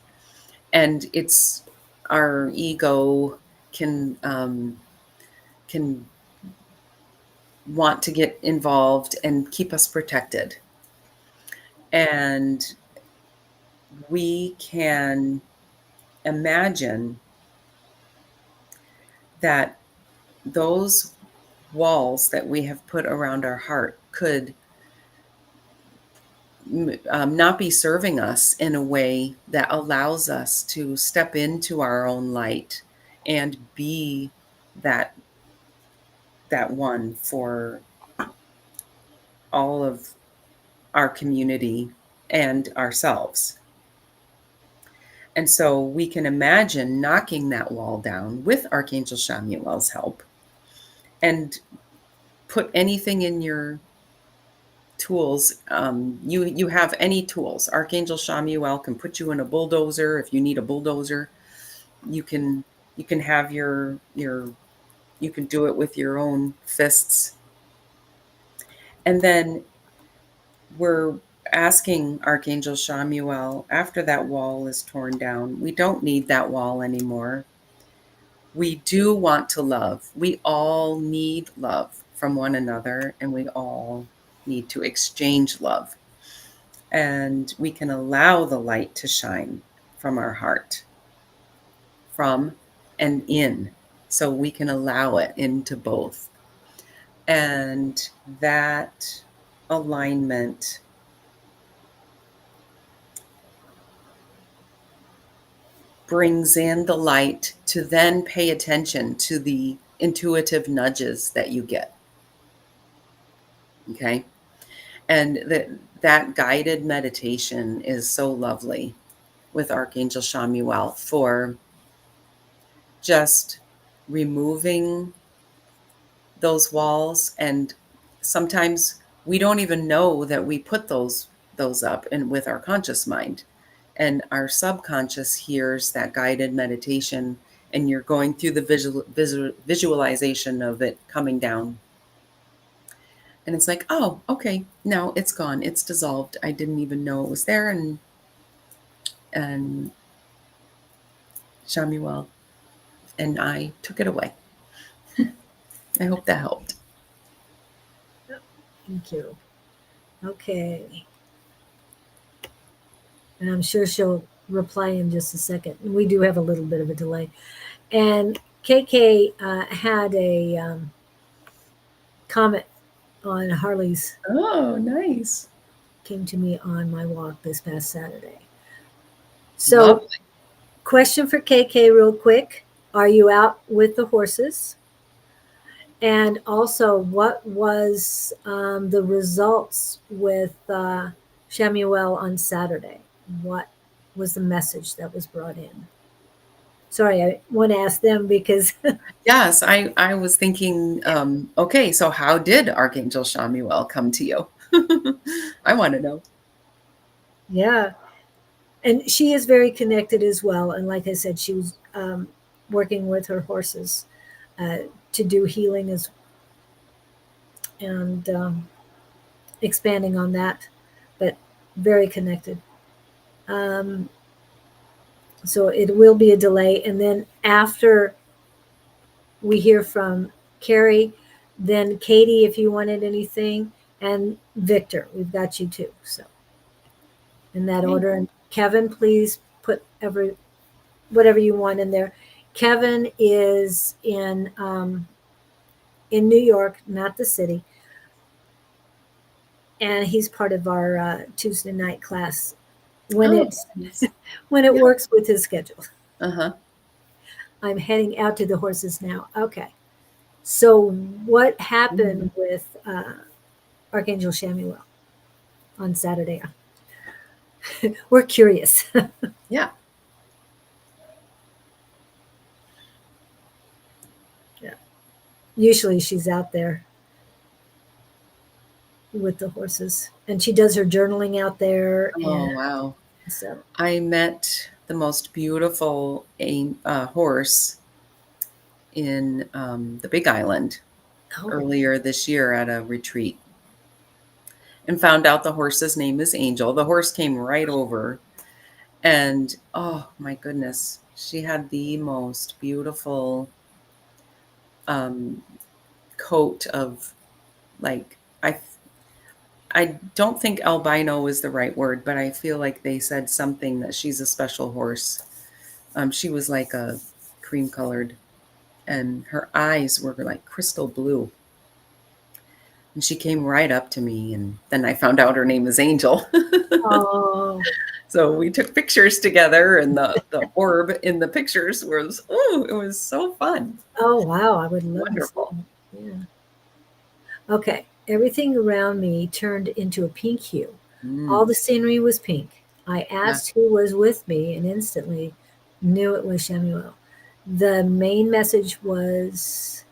B: and it's our ego can want to get involved and keep us protected. And we can imagine that those walls that we have put around our heart could not be serving us in a way that allows us to step into our own light and be that one for all of our community and ourselves. And so we can imagine knocking that wall down with Archangel Shamuel's help and put anything in your tools. You have any tools. Archangel Shamuel can put you in a bulldozer if you need a bulldozer. You can have your you can do it with your own fists. And then we're asking Archangel Shamuel, after that wall is torn down, we don't need that wall anymore. we do want to love. We all need love from one another, and we all need to exchange love. And we can allow the light to shine from our heart, from and in. So we can allow it into both. And that alignment brings in the light to then pay attention to the intuitive nudges that you get. Okay. And that guided meditation is so lovely with Archangel Shamuel for just removing those walls. And sometimes we don't even know that we put those up and with our conscious mind, and our subconscious hears that guided meditation, and you're going through the visualization of it coming down, and it's like, oh, okay, now it's gone, it's dissolved, I didn't even know it was there. And Shamuel and I took it away. I hope that helped.
A: Thank you. Okay. And I'm sure she'll reply in just a second. We do have a little bit of a delay. And KK had a comment on Harley's,
B: Oh, nice.
A: came to me on my walk this past Saturday. So,
B: Lovely.
A: question for KK, real quick. Are you out with the horses? And also, what was the results with Shamuel on Saturday? What was the message that was brought in? Sorry, I want to ask them because
B: Yes, I was thinking, okay, so how did Archangel Shamuel come to you? I want to know.
A: yeah, and she is very connected as well. And like I said, she was working with her horses uh, to do healing as and expanding on that, but very connected. Um, so it will be a delay, and then after we hear from Carrie, then Katie, if you wanted anything, and Victor, we've got you too. So in that
B: Okay.
A: order, and Kevin, please put whatever you want in there. Kevin is in New York, not the city, and he's part of our Tuesday night class when
B: Oh,
A: it's
B: nice.
A: when it
B: Yeah.
A: works with his schedule.
B: Uh-huh.
A: I'm heading out to the horses now. Okay. So what happened
B: Mhm.
A: with Archangel Shamuel on Saturday? We're curious.
B: Yeah.
A: Yeah. Usually she's out there with the horses, and she does her journaling out there, and
B: Oh, wow.
A: so
B: I met the most beautiful horse in the Big Island
A: oh,
B: earlier this year at a retreat, and found out the horse's name is Angel. The horse came right over, and oh my goodness, she had the most beautiful um, coat of, like, I don't think albino is the right word, but I feel like they said something that she's a special horse. She was like a cream colored, and her eyes were like crystal blue. And she came right up to me, and then I found out her name is Angel.
A: oh,
B: So we took pictures together, and the orb in the pictures was, oh, it was so fun.
A: oh, wow! I would love to see
B: Wonderful.
A: that. Yeah. Okay. Everything around me turned into a pink hue. All
B: Mm,
A: the scenery was pink. I
B: yeah.
A: asked who was with me and instantly knew it was Shemuel. The main message was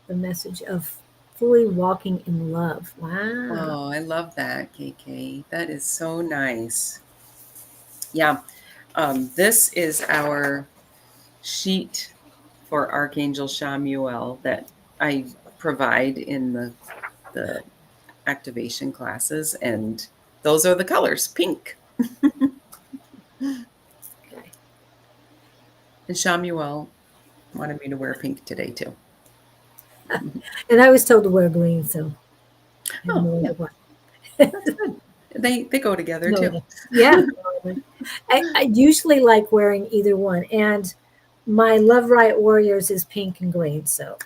A: the message of fully walking in love. Wow.
B: Oh, I love that, KK. That is so nice. Yeah. This is our sheet for Archangel Shamuel that I provide in the activation classes, and those are the colors, pink.
A: Okay.
B: And Shamuel wanted me to wear pink today too.
A: And I was told to wear green, so I didn't
B: Oh,
A: know
B: yeah,
A: what.
B: that's good. They go together
A: No,
B: too.
A: yeah. I usually like wearing either one. And my Love Riot Warriors is pink and green. So,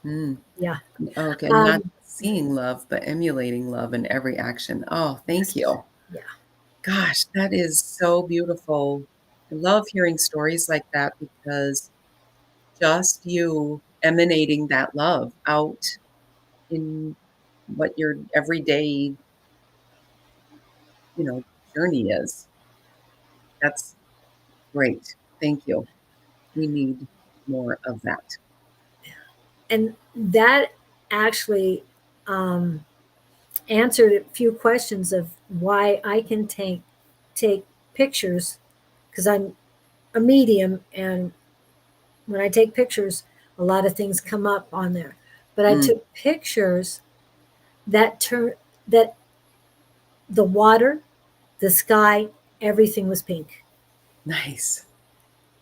B: Mm.
A: yeah.
B: Okay, not
A: Um,
B: seeing love, but emulating love in every action. Oh, thank
A: yes.
B: you.
A: Yeah.
B: Gosh, that is so beautiful. I love hearing stories like that because just you emanating that love out in what your everyday, you know, journey is. That's great. Thank you. We need more of that.
A: And that actually um, answered a few questions of why I can take pictures because I'm a medium, and when I take pictures, a lot of things come up on there. But I
B: Mm,
A: took pictures that the water, the sky, everything was pink.
B: nice.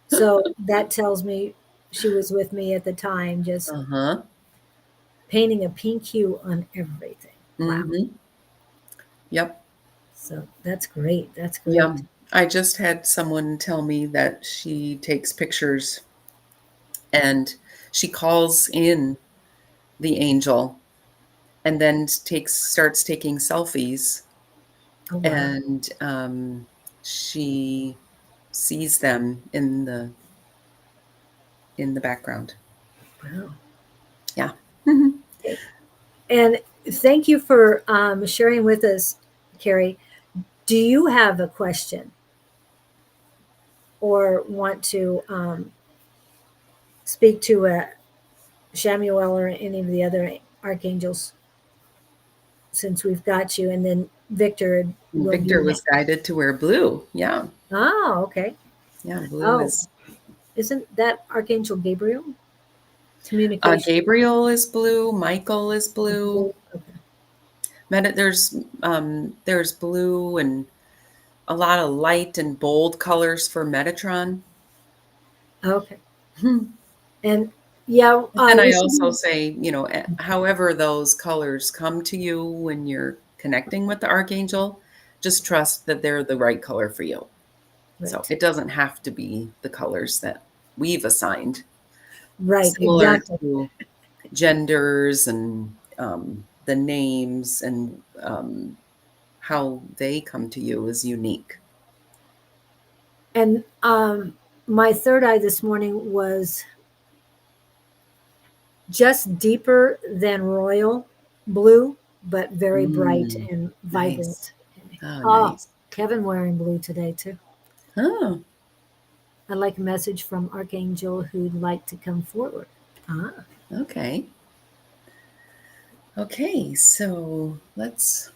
A: So that tells me she was with me at the time, just
B: Uh-huh.
A: painting a pink hue on everything. Wow.
B: Mhm. Yep.
A: So that's great. That's
B: Yeah.
A: great.
B: I just had someone tell me that she takes pictures and she calls in the angel and then starts taking selfies,
A: Oh, wow.
B: and she sees them in the background.
A: Wow.
B: Yeah. Mhm.
A: And thank you for sharing with us, Carrie. Do you have a question or want to speak to Shamuel or any of the other archangels since we've got you? And then Victor will be
B: Victor was
A: next.
B: guided to wear blue. Yeah.
A: Oh, okay.
B: Yeah, blue
A: Oh,
B: is
A: isn't that Archangel Gabriel? Communication.
B: Gabriel is blue, Michael is blue.
A: Blue. Okay.
B: There's blue and a lot of light and bold colors for Metatron.
A: Okay.
B: Hmm.
A: And yeah,
B: But then I
A: we
B: also
A: should.
B: say, however those colors come to you when you're connecting with the archangel, just trust that they're the right color for you. So
A: Right.
B: it doesn't have to be the colors that we've assigned,
A: Right.
B: similar
A: Exactly.
B: to genders and the names and how they come to you is unique.
A: And my third eye this morning was just deeper than royal blue, but very bright
B: Mm,
A: and
B: nice.
A: vibrant.
B: Oh,
A: Oh,
B: nice.
A: Kevin wearing blue today too.
B: Oh,
A: I'd like a message from Archangel who'd like to come forward. Ah,
B: okay. Okay, so let's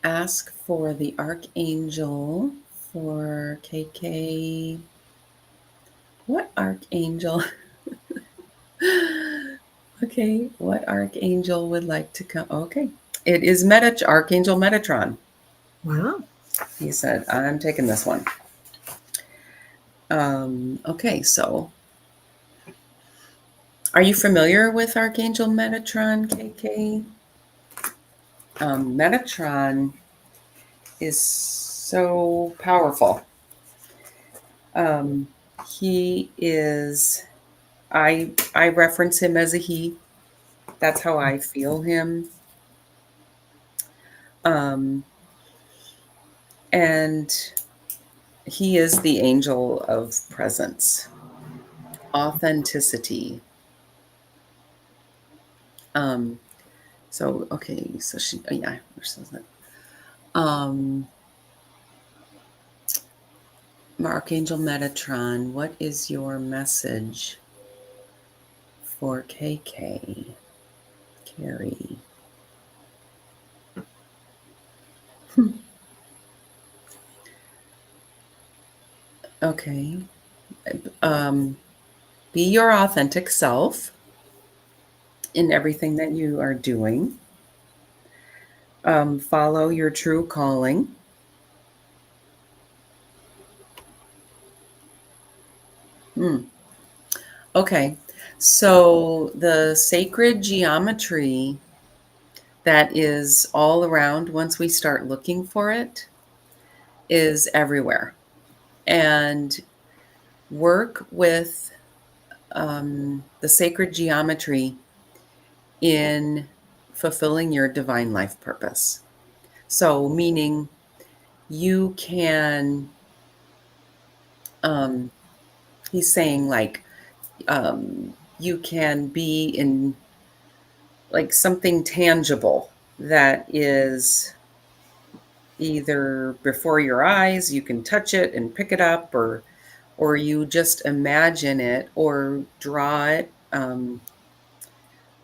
B: ask for the archangel for KK. What archangel? Okay, what archangel would like to come? Okay, it is Archangel Metatron.
A: wow.
B: He said, "I'm taking this one." Okay, so are you familiar with Archangel Metatron, KK? Metatron is so powerful. Um, he is. I reference him as a he. That's how I feel him. Um, and he is the angel of presence, authenticity. Um, so okay, so she, yeah, where says that? Um, Archangel Metatron, what is your message for KK? Carrie. Okay. Um, be your authentic self in everything that you are doing. Follow your true calling. Hmm. Okay. So the sacred geometry that is all around once we start looking for it is everywhere. And work with the sacred geometry in fulfilling your divine life purpose. So, meaning you can, um, he's saying like, you can be in like something tangible that is either before your eyes, you can touch it and pick it up, or you just imagine it or draw it.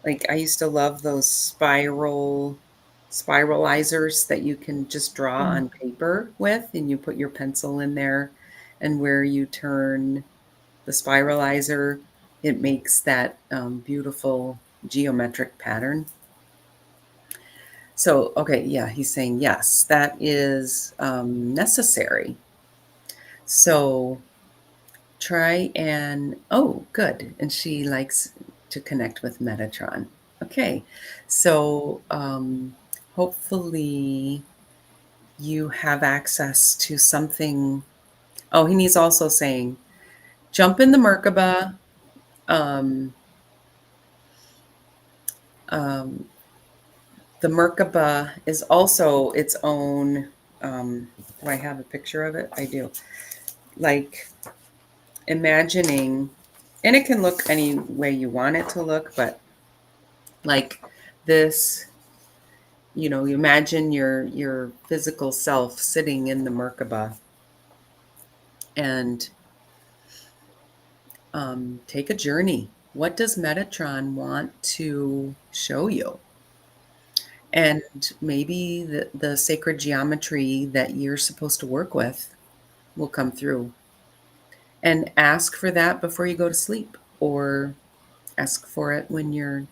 B: Like I used to love those spiralizers that you can just draw
A: Mm.
B: on paper with, and you put your pencil in there, and where you turn the spiralizer, it makes that beautiful geometric pattern. So, okay, yeah, he's saying yes, that is necessary. So try and, oh, good. And she likes to connect with Metatron. Okay, so hopefully you have access to something. Oh, and he's also saying jump in the Merkaba. Um, um, the Merkaba is also its own. Do I have a picture of it? I do. Like imagining, and it can look any way you want it to look, but like this, you imagine your physical self sitting in the Merkaba and take a journey. What does Metatron want to show you? And maybe the sacred geometry that you're supposed to work with will come through. And ask for that before you go to sleep, or ask for it when you're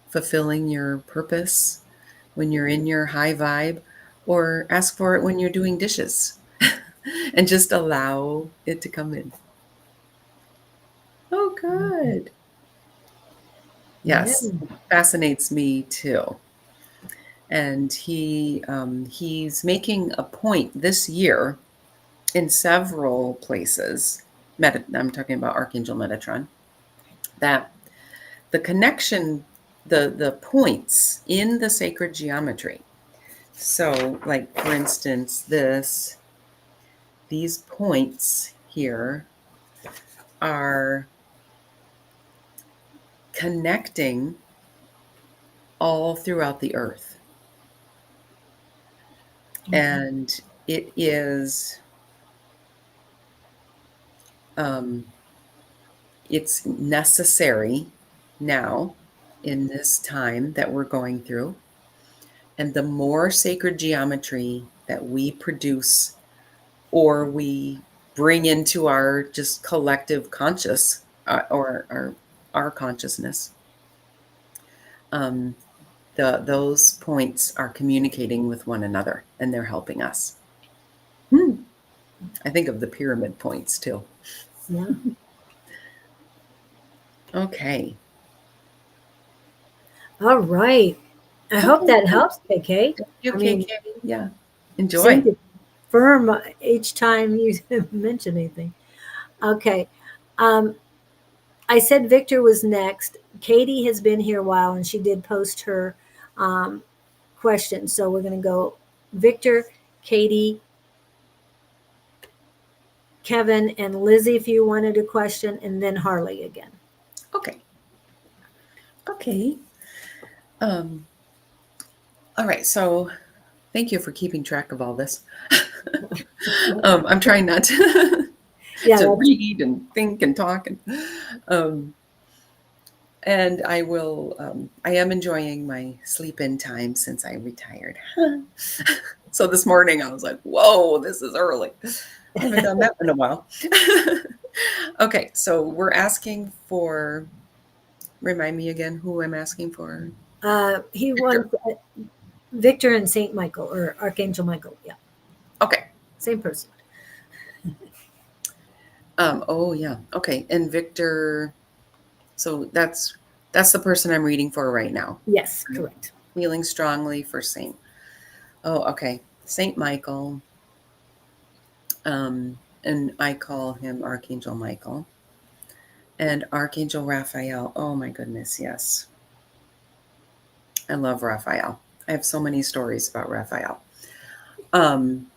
B: fulfilling your purpose, when you're in your high vibe, or ask for it when you're doing dishes and just allow it to come in. Oh, good.
A: Yeah.
B: Yes, fascinates me too. And he's making a point this year in several places. I'm talking about Archangel Metatron. That the connection, the points in the sacred geometry. So, like for instance, these points here are connecting all throughout the earth. And it is um, it's necessary now in this time that we're going through. And the more sacred geometry that we produce or we bring into our just collective conscious or our consciousness, um, those points are communicating with one another and they're helping us. I think of the pyramid points too.
A: Yeah.
B: Okay.
A: All right. I hope
B: Okay.
A: that helps, KK. I
B: Okay,
A: mean,
B: Katie. Yeah.
A: seem
B: Enjoy.
A: to firm each time you mention anything. Okay. Um, I said Victor was next. Katie has been here a while and she did post her um, question. So we're going to go Victor, Katie, Kevin, and Lizzie if you wanted a question, and then Harley again.
B: Okay. Okay. Um, all right. So thank you for keeping track of all this. I'm trying not to,
A: Yeah,
B: to
A: that's
B: read and think and talk. Um, and I am enjoying my sleep in time since I retired. So this morning I was like, whoa, this is early. I haven't done that in a while. Okay, so we're asking for, remind me again who I'm asking for.
A: he
B: Victor.
A: wants Victor and Saint Michael or Archangel Michael. Yeah,
B: Okay.
A: same person.
B: Oh yeah. Okay. And Victor, so that's the person I'm reading for right now.
A: Yes,
B: Right?
A: correct.
B: Feeling strongly for Saint. Oh, okay. Saint Michael. And I call him Archangel Michael. And Archangel Raphael. Oh my goodness, yes. I love Raphael. I have so many stories about Raphael. Um,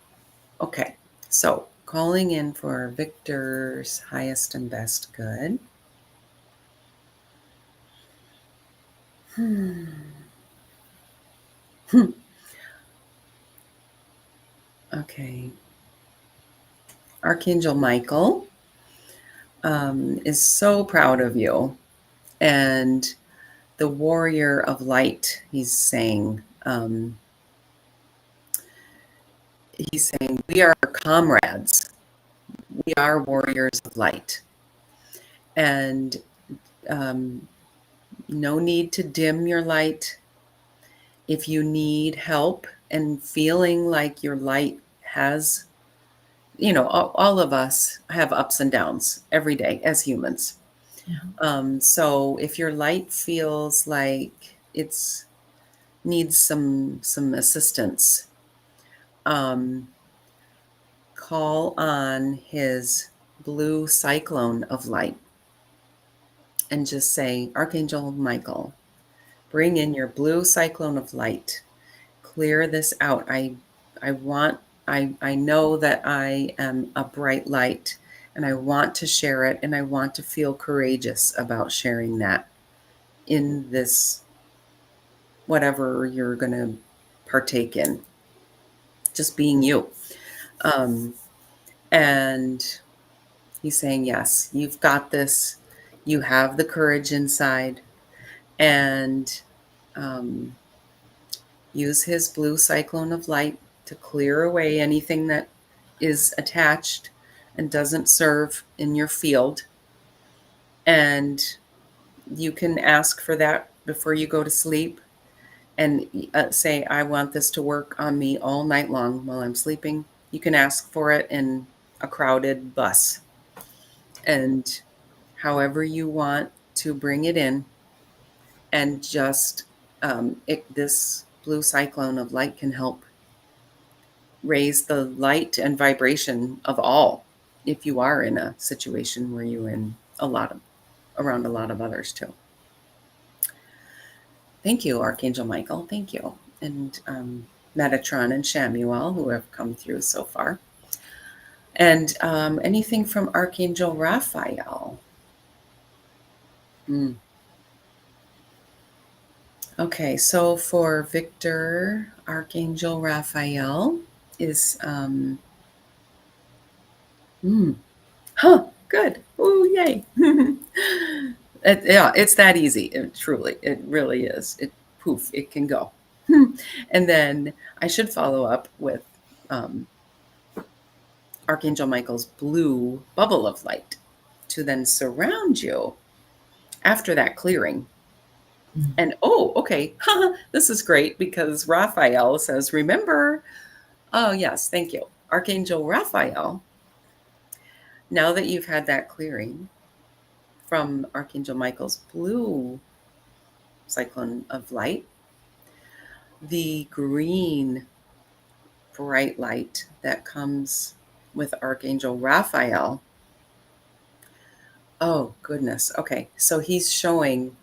B: okay. So calling in for Victor's highest and best good. Hmm. Okay. Archangel Michael is so proud of you. And the warrior of light, he's saying, we are comrades. We are warriors of light. And um, no need to dim your light. If you need help and feeling like your light has, all of us have ups and downs every day as humans.
A: Mhm.
B: So if your light feels like it's needs some assistance, um, call on his blue cyclone of light and just say, Archangel Michael, bring in your blue cyclone of light. Clear this out. I want I know that I am a bright light and I want to share it and I want to feel courageous about sharing that in this whatever you're going to partake in. Just being you. Um, and he's saying, yes, you've got this. You have the courage inside. And um, use his blue cyclone of light to clear away anything that is attached and doesn't serve in your field. And you can ask for that before you go to sleep and say, I want this to work on me all night long while I'm sleeping. You can ask for it in a crowded bus. And however you want to bring it in, and just this blue cyclone of light can help raise the light and vibration of all if you are in a situation where you're in around a lot of others too. Thank you, Archangel Michael. Thank you. And Metatron and Shamuel, who have come through so far. And anything from Archangel Raphael? Mm. Okay, so for Victor, Archangel Raphael is, mm, good. Oh, yay. Yeah, it's that easy. It really is. Poof, it can go. And then I should follow up with um, Archangel Michael's blue bubble of light to then surround you after that clearing.
A: Mhm.
B: And oh, okay, this is great because Raphael says, remember, oh, yes, thank you. Archangel Raphael, now that you've had that clearing from Archangel Michael's blue cyclone of light, the green bright light that comes with Archangel Raphael. Oh, goodness. Okay. So he's showing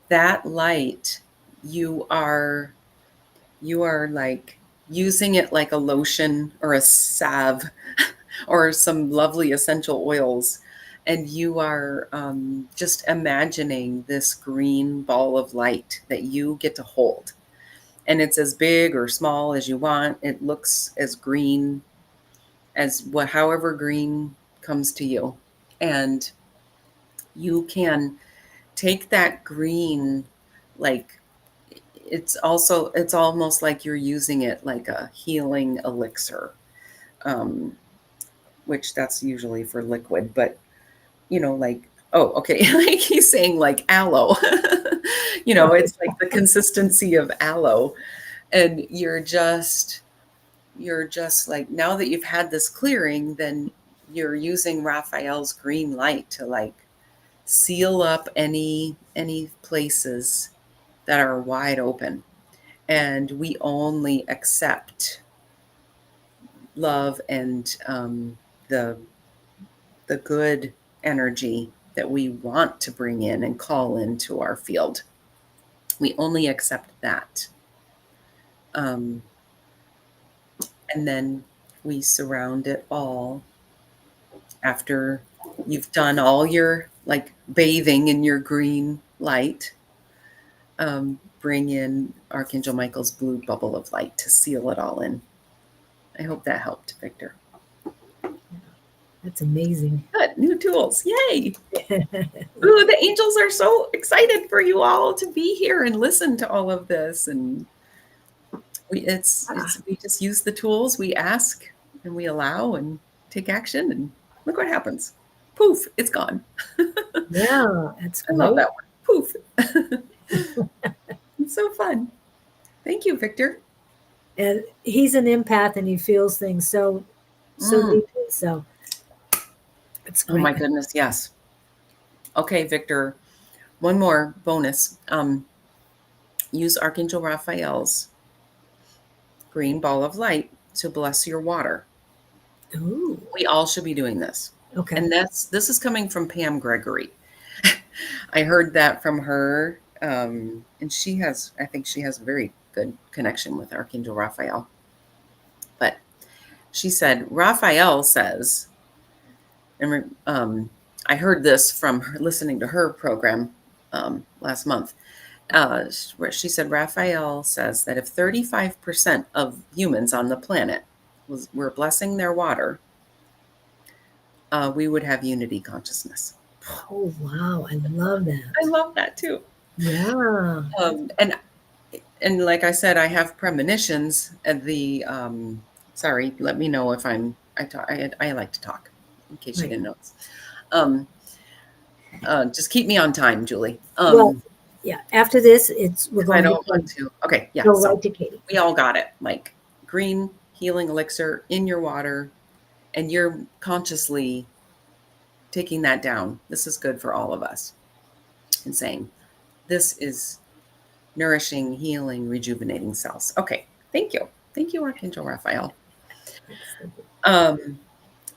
B: that light, you are like using it like a lotion or a salve or some lovely essential oils. And you are just imagining this green ball of light that you get to hold. And it's as big or small as you want. It looks as green as however green comes to you. And you can take that green, like it's almost like you're using it like a healing elixir, um, which that's usually for liquid, but like, oh, okay, like he's saying like aloe, it's like the consistency of aloe. And you're just like, now that you've had this clearing, then you're using Raphael's green light to like seal up any places that are wide open. And we only accept love and the good energy that we want to bring in and call into our field. We only accept that. And then we surround it all after you've done all your like bathing in your green light. Bring in Archangel Michael's blue bubble of light to seal it all in. I hope that helped, Victor.
A: That's amazing.
B: Good. New tools. Yay. Ooh, the angels are so excited for you all to be here and listen to all of this. And we just use the tools, we ask and we allow and take action, and look what happens. Poof, it's gone.
A: Yeah, that's
B: I
A: great.
B: love that word. Poof. It's so fun. Thank you, Victor.
A: And he's an empath and he feels things so deeply. So it's great.
B: Oh my goodness, yes. Okay, Victor. One more bonus. Use Archangel Raphael's green ball of light to bless your water.
A: Ooh.
B: We all should be doing this.
A: Okay.
B: And this is coming from Pam Gregory. I heard that from her. And I think she has a very good connection with Archangel Raphael. But she said, Raphael says, and I heard this from her, listening to her program last month. She said, Raphael says that if 35% of humans on the planet were blessing their water, we would have unity consciousness.
A: Oh, wow. I love that.
B: I love that too.
A: Yeah.
B: And like I said, I have premonitions at the, sorry, let me know if I like to talk, in case you didn't notice. Just keep me on time, Julie.
A: Well, yeah. After this, we're going.
B: I don't want to. Okay, yeah.
A: Go right to Katie.
B: We all got it. Like green healing elixir in your water, and you're consciously taking that down. This is good for all of us. And saying, this is nourishing, healing, rejuvenating cells. Okay, thank you. Thank you, Archangel Raphael.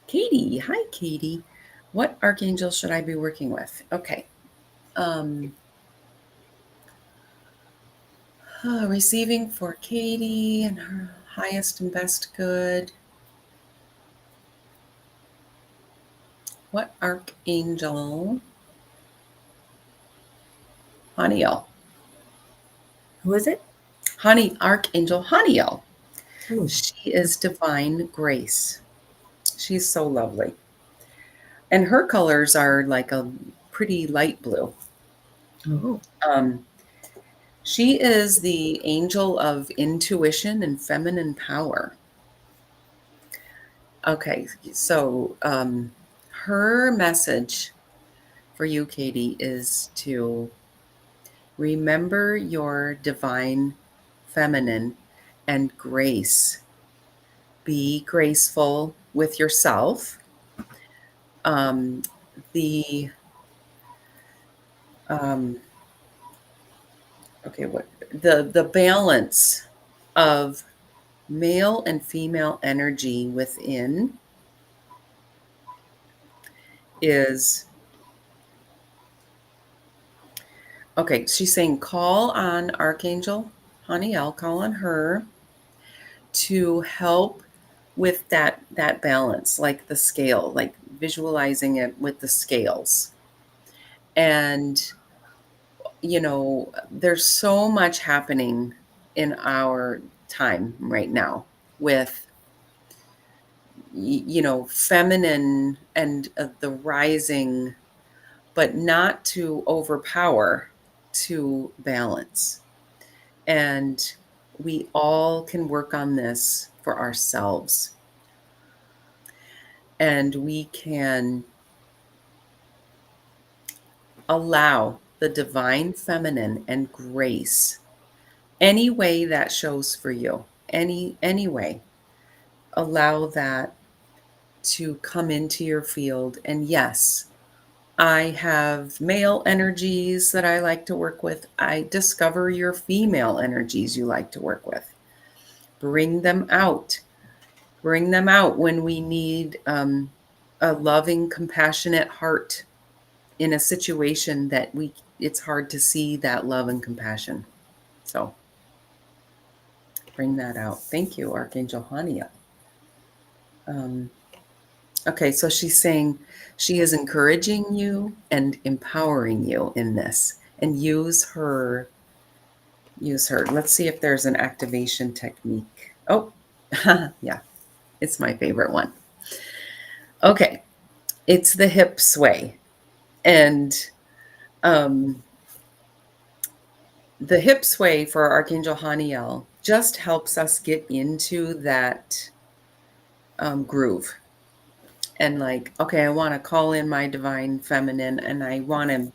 B: Katie, hi, Katie. What archangel should I be working with? Okay. Receiving for Katie and her highest and best good. What archangel? Haniel.
A: Who is it?
B: Archangel Haniel.
A: Ooh.
B: She is divine grace. She's so lovely. And her colors are like a pretty light blue.
A: Oh.
B: She is the angel of intuition and feminine power. Okay, so her message for you, Katie, is to remember your divine feminine and grace. Be graceful with yourself. The balance of male and female energy within is okay. She's saying call on Archangel Haniel, call on her to help with that balance, like the scale, like visualizing it with the scales. And there's so much happening in our time right now with feminine and the rising, but not to overpower, to balance. And we all can work on this for ourselves. And we can allow the divine feminine and grace any way that shows for you, any way. Allow that to come into your field. And yes, I have male energies that I like to work with. I discover your female energies you like to work with. Bring them out. Bring them out when we need a loving, compassionate heart in a situation that it's hard to see that love and compassion. So bring that out. Thank you, Archangel Hania. Okay, so she's saying she is encouraging you and empowering you in this, and use her. Let's see if there's an activation technique. Oh, yeah, it's my favorite one. Okay, it's the hip sway. And the hip sway for Archangel Haniel just helps us get into that groove. And like, okay, I want to call in my divine feminine, and I want to,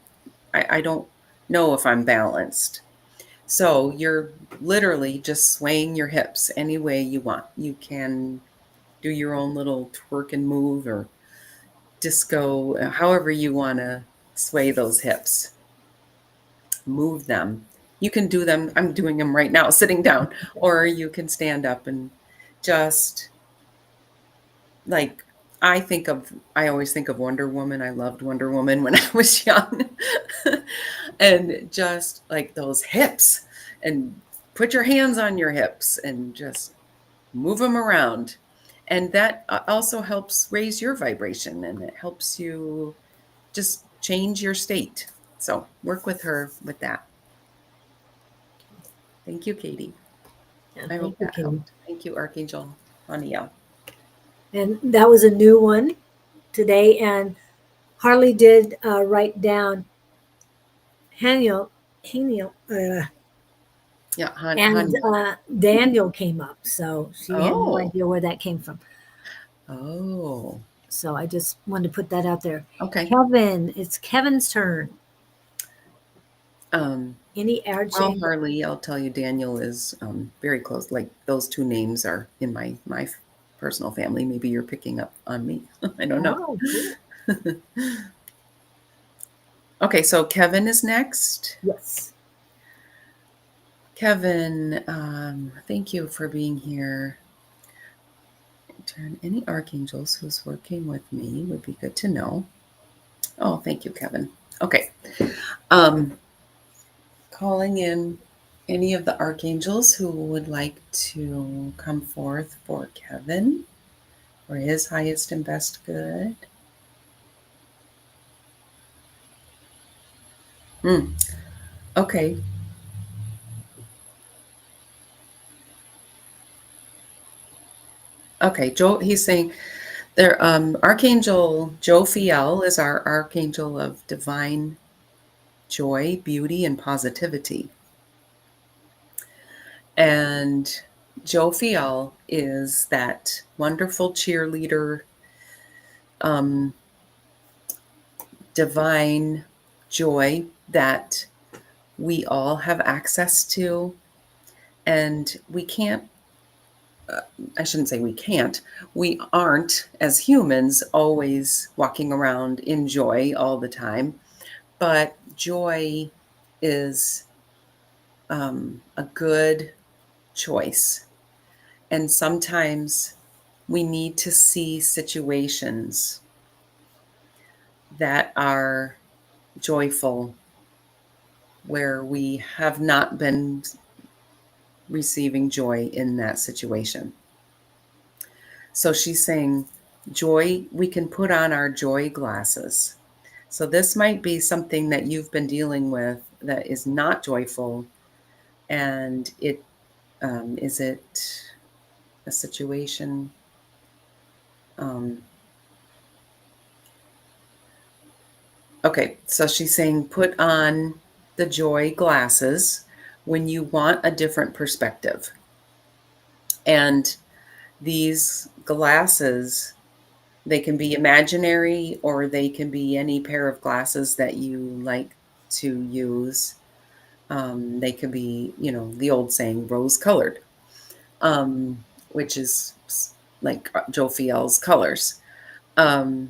B: I don't know if I'm balanced. So you're literally just swaying your hips any way you want. You can do your own little twerk and move or disco, however you want to sway those hips. Move them. You can do them. I'm doing them right now, sitting down, or you can stand up and just like, I always think of Wonder Woman. I loved Wonder Woman when I was young. And just like those hips, and put your hands on your hips and just move them around. And that also helps raise your vibration, and it helps you just change your state. So work with her with that. Thank you, Katie.
A: Yeah,
B: I
A: thank
B: hope
A: you,
B: that
A: Katie.
B: helped. Thank you, Archangel Haniel.
A: And that was a new one today. And Harley did write down Haniel,
B: Yeah,
A: and
B: Haniel.
A: Daniel came up. So she had no
B: Oh,
A: idea where that came from.
B: oh,
A: So I just wanted to put that out there.
B: okay.
A: Kevin, it's Kevin's turn. Any
B: Well,
A: Archangel?
B: Harley, I'll tell you, Daniel is very close. Like those two names are in my personal family. Maybe you're picking up on me. I don't know.
A: Oh, cool.
B: Okay, so Kevin is next.
A: Yes.
B: Kevin, thank you for being here. Turn any archangels who's working with me would be good to know. Oh, thank you, Kevin. Okay. Calling in any of the archangels who would like to come forth for Kevin for his highest and best good. Okay. Okay, Joe, he's saying there, Archangel Jophiel is our archangel of divine joy, beauty, and positivity. And Jophiel is that wonderful cheerleader, divine joy that we all have access to. And we can't, I shouldn't say we can't, we aren't as humans always walking around in joy all the time. But joy is a good choice. And sometimes we need to see situations that are joyful where we have not been receiving joy in that situation. So she's saying, joy, we can put on our joy glasses. So this might be something that you've been dealing with that is not joyful. And is it a situation? Okay, so she's saying put on the joy glasses when you want a different perspective. And these glasses, they can be imaginary or they can be any pair of glasses that you like to use. They could be, the old saying, rose colored, which is like Jophiel's colors. and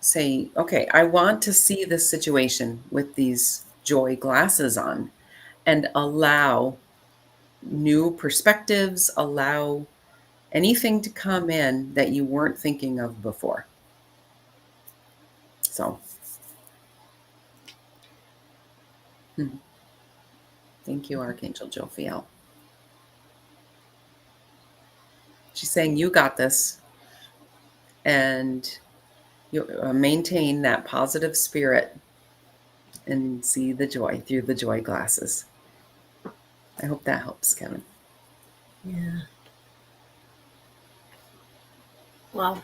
B: say, okay, I want to see this situation with these joy glasses on, and allow new perspectives, allow anything to come in that you weren't thinking of before. So, thank you, Archangel Jophiel. She's saying, you got this, and you maintain that positive spirit and see the joy through the joy glasses. I hope that helps, Kevin.
A: Yeah. Wow.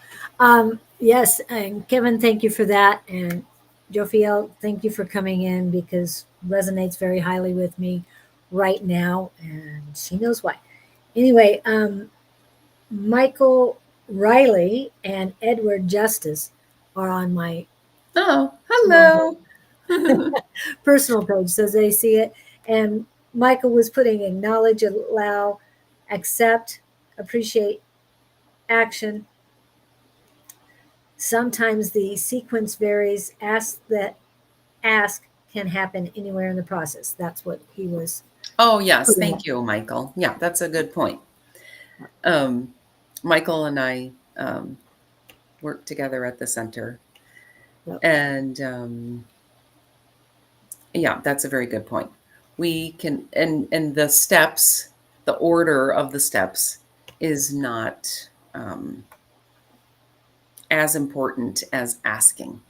A: Yes, and Kevin, thank you for that. And Jophiel, thank you for coming in because resonates very highly with me right now, and she knows why. Anyway, Michael Riley and Edward Justice are on my
B: Oh,
A: personal
B: hello.
A: personal page, so they see it. And Michael was putting acknowledge, allow, accept, appreciate, action. Sometimes the sequence varies. Ask can happen anywhere in the process. That's what he was
B: Oh, yes.
A: putting.
B: Thank you, Michael. Yeah, that's a good point. Um, Michael and I work together at the center.
A: Yep.
B: And yeah, that's a very good point. We can, and the steps, the order of the steps is not as important as asking.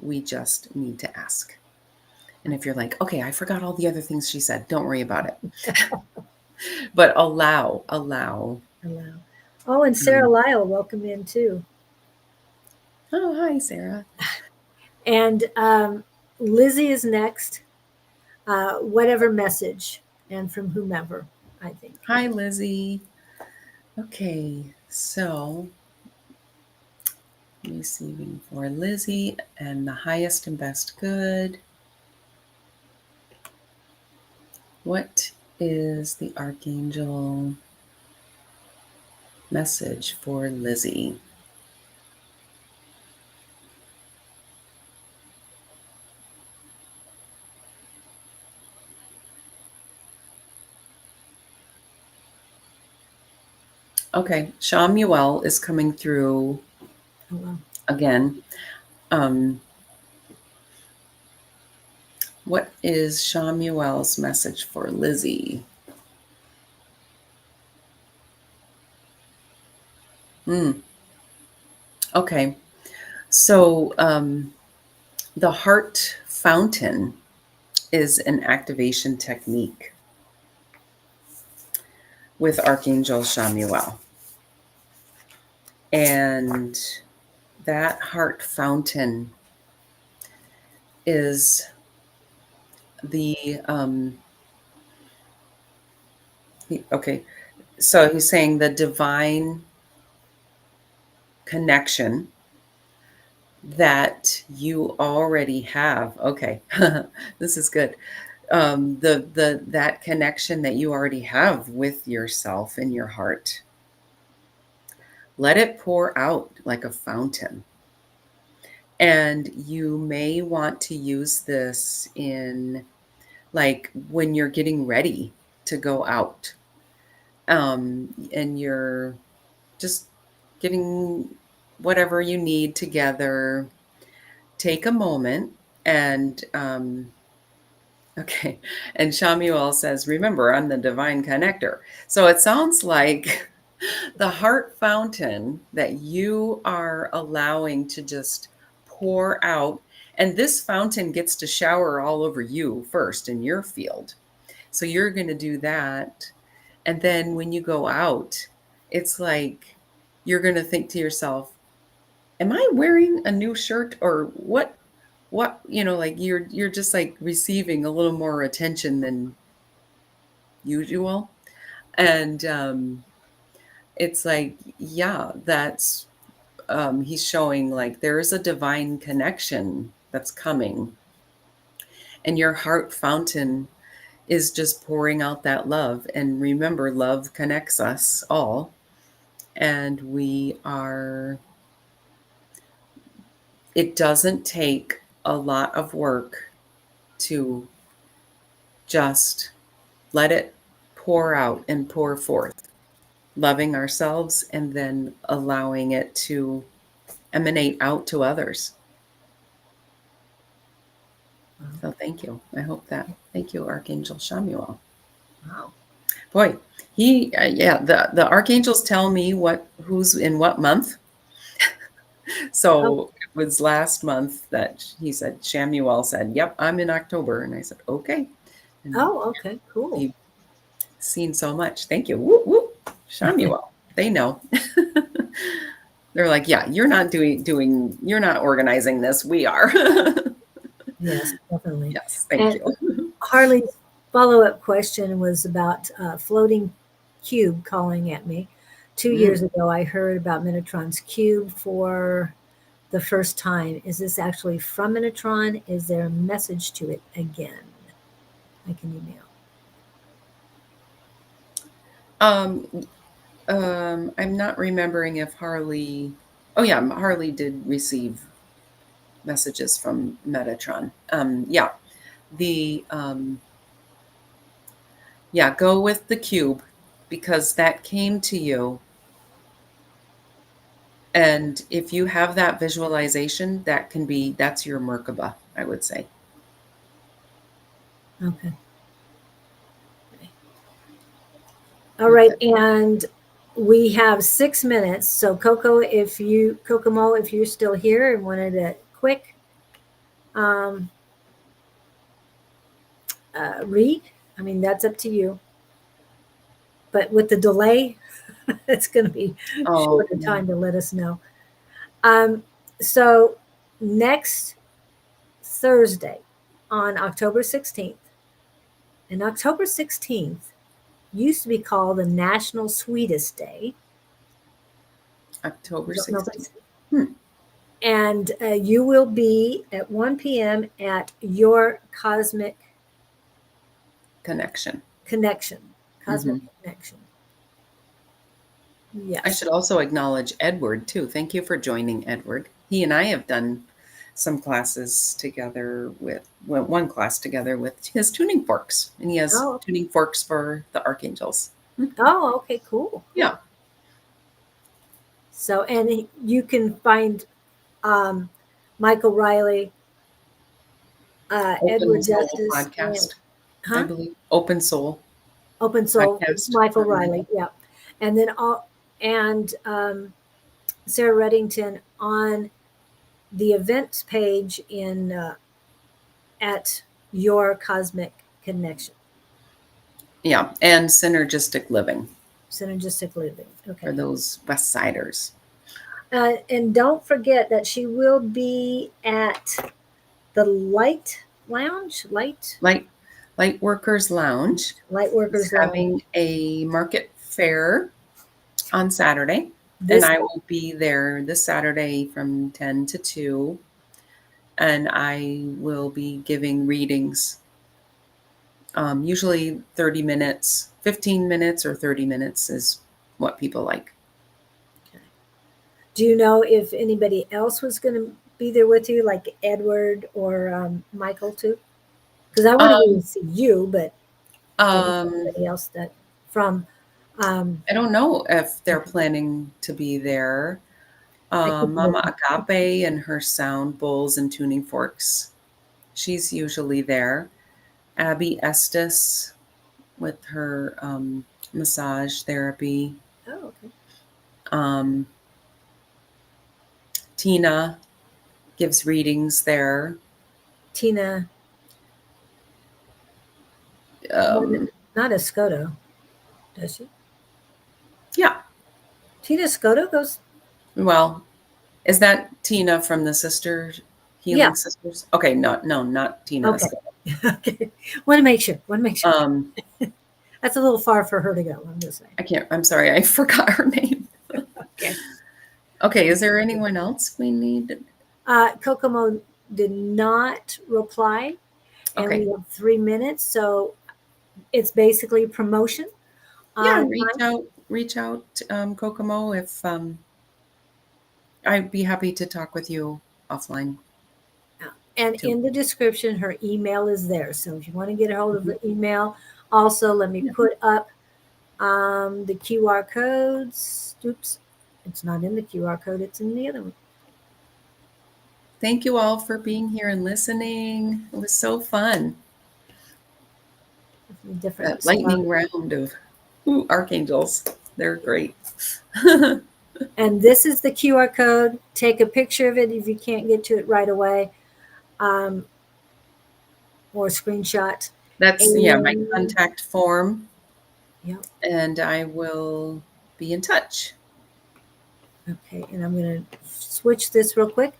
B: We just need to ask. And if you're like, okay, I forgot all the other things she said, don't worry about it. But allow.
A: Allow. Oh, and Sarah Lyle, welcome in too.
B: Oh, hi, Sarah.
A: And Lizzie is next. Whatever message, and from whomever, I think.
B: Hi, Lizzie. Okay, so receiving for Lizzie and the highest and best good. What is the Archangel message for Lizzie? Okay, Shamuel is coming through again. What is Shamuel's message for Lizzie? Okay, so the heart fountain is an activation technique with Archangel Shamuel. And that heart fountain is the okay, so he's saying the divine connection that you already have. Okay, this is good. The that connection that you already have with yourself in your heart. Let it pour out like a fountain. And you may want to use this in, like, when you're getting ready to go out, and you're just getting whatever you need together. Take a moment and okay. And Shamuel says, remember, I'm the divine connector. So it sounds like the heart fountain that you are allowing to just pour out. And this fountain gets to shower all over you first in your field. So you're going to do that. And then when you go out, it's like you're going to think to yourself, am I wearing a new shirt, or what, like you're just like receiving a little more attention than usual. And it's like, yeah, that's he's showing like there is a divine connection that's coming, and your heart fountain is just pouring out that love. And remember, love connects us all. and it doesn't take a lot of work to just let it pour out and pour forth, loving ourselves and then allowing it to emanate out to others. So thank you. I hope that. Thank you, Archangel Shamuel.
A: Wow.
B: Boy, the archangels tell me who's in what month. So it was last month that he said, Shamuel said, "Yep, I'm in October," and I said, "Okay." And
A: Okay, cool.
B: you've seen so much. Thank you. Whoop, whoop. Shamuel. They know. They're like, "Yeah, you're not you're not organizing this. We are."
A: Yes, definitely.
B: Yes, thank
A: And
B: you.
A: Harley's follow-up question was about floating cube calling at me. 2 years ago, I heard about Minotron's cube for the first time. Is this actually from Minotron? Is there a message to it again? I can email.
B: I'm not remembering if Harley. Oh yeah, Harley did receive messages from Metatron. Yeah, go with the cube because that came to you. And if you have that visualization, that's your Merkaba, I would say.
A: Okay. All right, and we have 6 minutes. So Kokomo, if you're still here and wanted a quick read, I mean, that's up to you. But with the delay, it's going to be shorter time to let us know. So next Thursday on October 16th, and October 16th used to be called the National Sweetest Day.
B: October
A: Don't know if
B: 16th.
A: And you will be at 1 p.m. at your Cosmic
B: Connection.
A: Cosmic Connection. Yes.
B: I should also acknowledge Edward too. Thank you for joining, Edward. He and I have done some classes together one class together with his tuning forks, and he has tuning forks for the archangels.
A: Oh, okay, cool.
B: Yeah.
A: So, and you can find Michael Riley, Edward Justice
B: podcast. I believe Open Soul.
A: Open Soul,
B: podcast.
A: Michael Riley, yeah, and then Sarah Reddington on the events page at your Cosmic Connection.
B: Yeah, and Synergistic Living.
A: Synergistic Living. Okay.
B: For those West Siders.
A: And don't forget that she will be at the Light
B: Workers Lounge. Having a market fair on Saturday. And I will be there this Saturday from 10 to 2. And I will be giving readings. Usually 30 minutes, 15 minutes or 30 minutes is what people like.
A: Okay. Do you know if anybody else was going to be there with you, like Edward or Michael too? Because I want to go see you, but anybody else that from...
B: I don't know if they're planning to be there. Mama Agape and her sound bowls and tuning forks. She's usually there. Abby Estes with her massage therapy.
A: Oh, okay.
B: Tina gives readings there.
A: Tina. Not Escoto, does she?
B: Yeah.
A: Tina Escoto goes.
B: Well, is that Tina from the Healing Sisters? Okay, no, not Tina.
A: Okay. Okay. Want to make sure. That's a little far for her to go. I'm just saying.
B: I'm sorry. I forgot her name.
A: Okay.
B: Okay. Is there anyone else we need?
A: Kokomo did not reply. And we have 3 minutes. So it's basically promotion.
B: Yeah, reach out reach out, Kokomo, if I'd be happy to talk with you offline
A: And
B: too.
A: in the description, her email is there. So if you want to get a hold of
B: Mhm.
A: the email, also let me
B: Yeah.
A: put up the QR codes. Oops, it's not in the QR code, it's in the other one.
B: Thank you all for being here and listening. It was so fun.
A: Different
B: That
A: star.
B: lightning round of archangels. They're great.
A: And this is the QR code. Take a picture of it if you can't get to it right away, um, or screenshot.
B: That's, yeah, my
A: And
B: contact form,
A: yeah,
B: and I will be in touch.
A: okay. And I'm going to switch this real quick.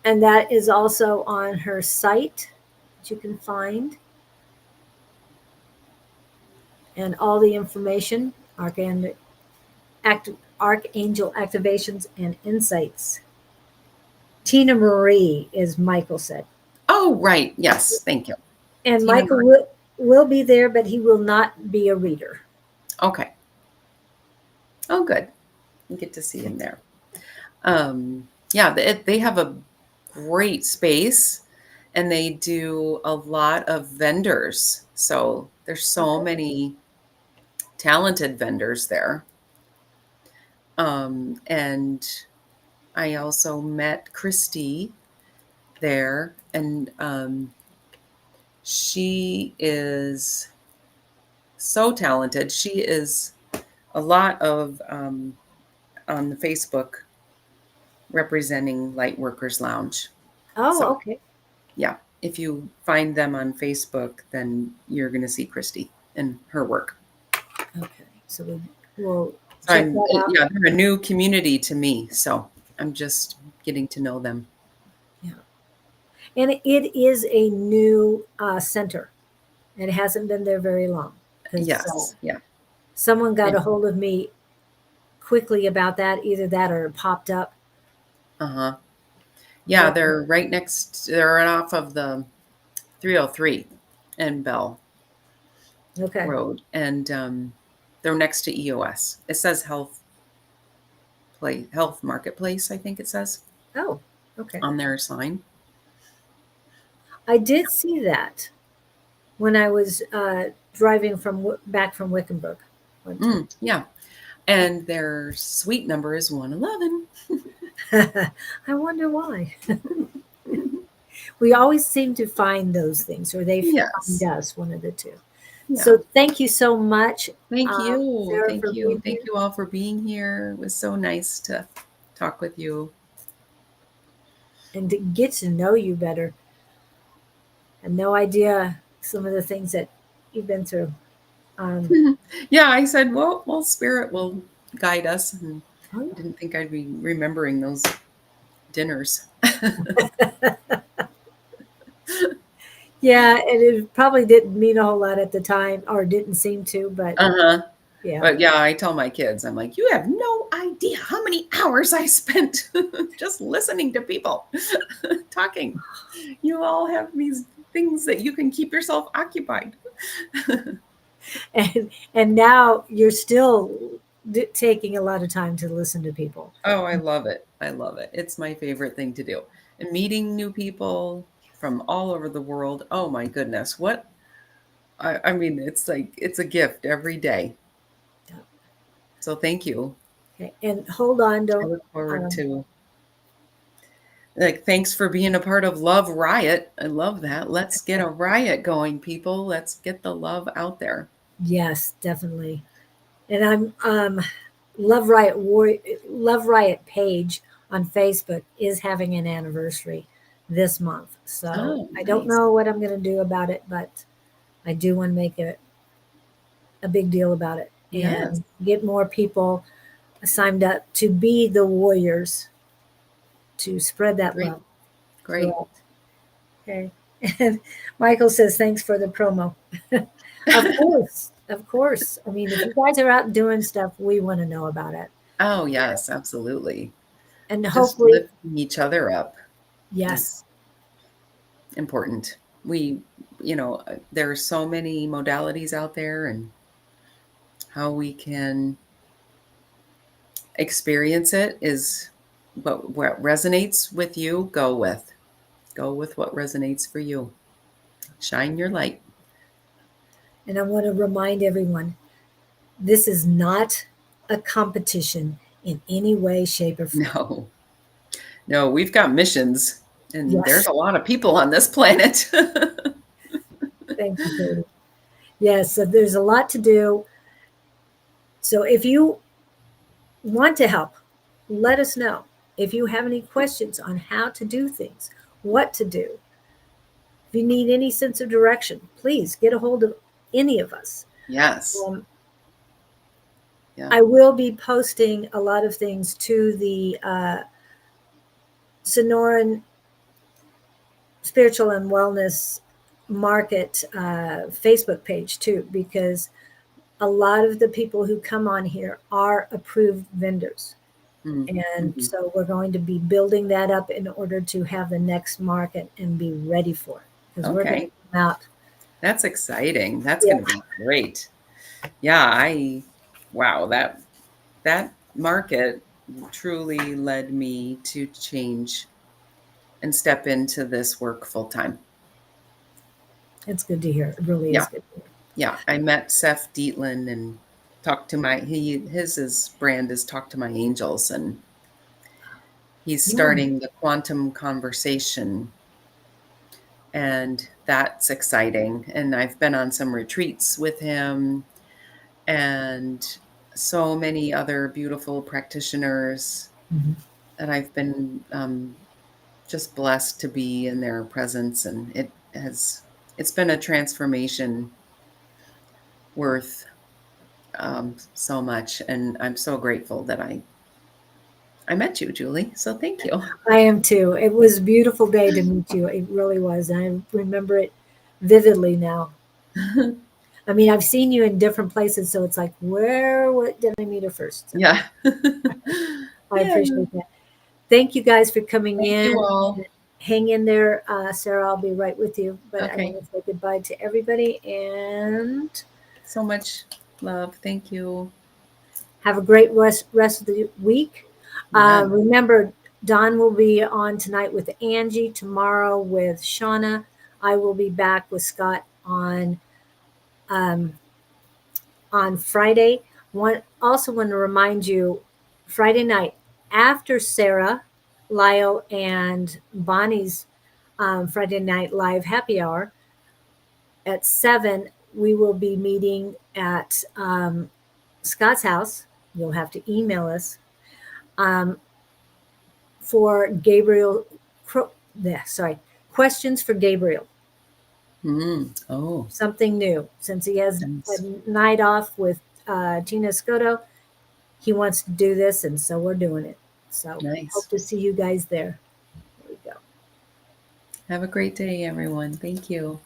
A: And that is also on her site that you can find. And all the information, Archangel activations and insights. Tina Marie, is Michael said.
B: Oh, right. Yes. Thank you.
A: And
B: Tina
A: Michael
B: Marie.
A: will be there, but he will not be a reader.
B: Okay. Oh, good. You get to see him there. Yeah, they have a great space, and they do a lot of vendors. So there's so
A: Okay.
B: many talented vendors there. And I also met Christy there, and she is so talented. She is a lot of on the Facebook representing Lightworkers Lounge.
A: Oh,
B: So
A: okay.
B: yeah, if you find them on Facebook, then you're going to see Christy and her work.
A: Okay. So we'll
B: So
A: check that out.
B: yeah, they're a new community to me. So I'm just getting to know them.
A: Yeah. And it is a new center. It hasn't been there very long because
B: Yes. Yeah.
A: someone got
B: And,
A: a hold of me quickly about that. Either that or it popped up.
B: uh-huh. Yeah,
A: But
B: they're right they're right off of the 303 and Bell
A: okay.
B: Road. And they're next to EOS. It says Health Marketplace, I think it says
A: Oh, okay.
B: on their sign.
A: I did see that when I was driving back from Wickenburg one time.
B: Yeah. And their suite number is 111.
A: I wonder why. We always seem to find those things, or they find
B: Yes.
A: us, one of the two.
B: Yeah.
A: So thank you so much,
B: Thank you.
A: Sarah,
B: Thank
A: for
B: you.
A: being
B: Thank
A: here
B: you all for being here. It was so nice to talk with you.
A: and to get to know you better. I had no idea some of the things that you've been through. Um,
B: Yeah, I said, well, spirit will guide us. And
A: oh,
B: I didn't think I'd be remembering those dinners.
A: yeah. Yeah, and it probably didn't mean a whole lot at the time, or didn't seem to, but
B: Uh-huh.
A: yeah.
B: But yeah, I tell my kids, I'm like, you have no idea how many hours I spent just listening to people talking. You all have these things that you can keep yourself occupied.
A: And now you're still taking a lot of time to listen to people.
B: Oh, I love it. I love it. It's my favorite thing to do. And meeting new people from all over the world. Oh my goodness. I mean, it's like it's a gift every day.
A: Yeah.
B: So thank you.
A: Okay. And hold on,
B: I
A: don't.
B: look forward
A: Um,
B: to thanks for being a part of Love Riot. I love that. Let's get a riot going, people. Let's get the love out there.
A: yes, definitely. And I'm Love Riot page on Facebook is having an anniversary this month. So
B: Oh,
A: I don't
B: nice.
A: know what I'm going to do about it, but I do want to make a big deal about it
B: Yes.
A: and get more people signed up to be the warriors to spread that
B: Great.
A: love
B: Great.
A: throughout. Okay. And Michael says, thanks for the promo. Of course. Of course. I mean, if you guys are out doing stuff, we want to know about it.
B: Oh, yes, absolutely.
A: And
B: Just
A: hopefully,
B: lifting each other up
A: yes.
B: is important. There are so many modalities out there, and how we can experience it is what resonates with you, go with. Go with what resonates for you. Shine your light.
A: And I want to remind everyone, this is not a competition in any way, shape, or form.
B: No, no, we've got missions, and there's
A: Yes.
B: a lot of people on this planet.
A: Thank you, Katie. Yes, so there's a lot to do. So if you want to help, let us know. If you have any questions on how to do things, what to do, if you need any sense of direction, please get a hold of any of us.
B: Yes.
A: I will be posting a lot of things to the Sonoran Spiritual and Wellness Market Facebook page too, because a lot of the people who come on here are approved vendors. And so we're going to be building that up in order to have the next market and be ready for it. Because we're going to come out.
B: That's exciting. That's going to be great. Yeah, wow, that market truly led me to change and step into this work full time.
A: It's good to hear. It really is good to hear.
B: Yeah, I met Seth Dietland and talked to his brand is Talk to My Angels, and he's starting the quantum conversation, and that's exciting. And I've been on some retreats with him and so many other beautiful practitioners that I've been just blessed to be in their presence, and it's been a transformation worth so much, and I'm so grateful that I met you, Julie. So thank you.
A: I am too. It was a beautiful day to meet you. It really was. And I remember it vividly now. I mean, I've seen you in different places, so it's like, what did I meet her first? So
B: Yeah.
A: I appreciate that. Thank you guys for coming in.
B: You all.
A: Hang in there, Sarah. I'll be right with you. But
B: Okay.
A: I want to say goodbye to everybody and
B: so much love. Thank you.
A: Have a great rest of the week. Remember, Don will be on tonight with Angie, tomorrow with Shauna. I will be back with Scott on Friday. Also want to remind you, Friday night after Sarah, Lyle, and Bonnie's Friday night live happy hour at 7, we will be meeting at Scott's house. You'll have to email us for Gabriel. Questions for Gabriel. Something new. Since he has a night off with Tina Scotto, he wants to do this, and so we're doing it. So hope to see you guys there. There we go.
B: Have a great day, everyone. Thank you.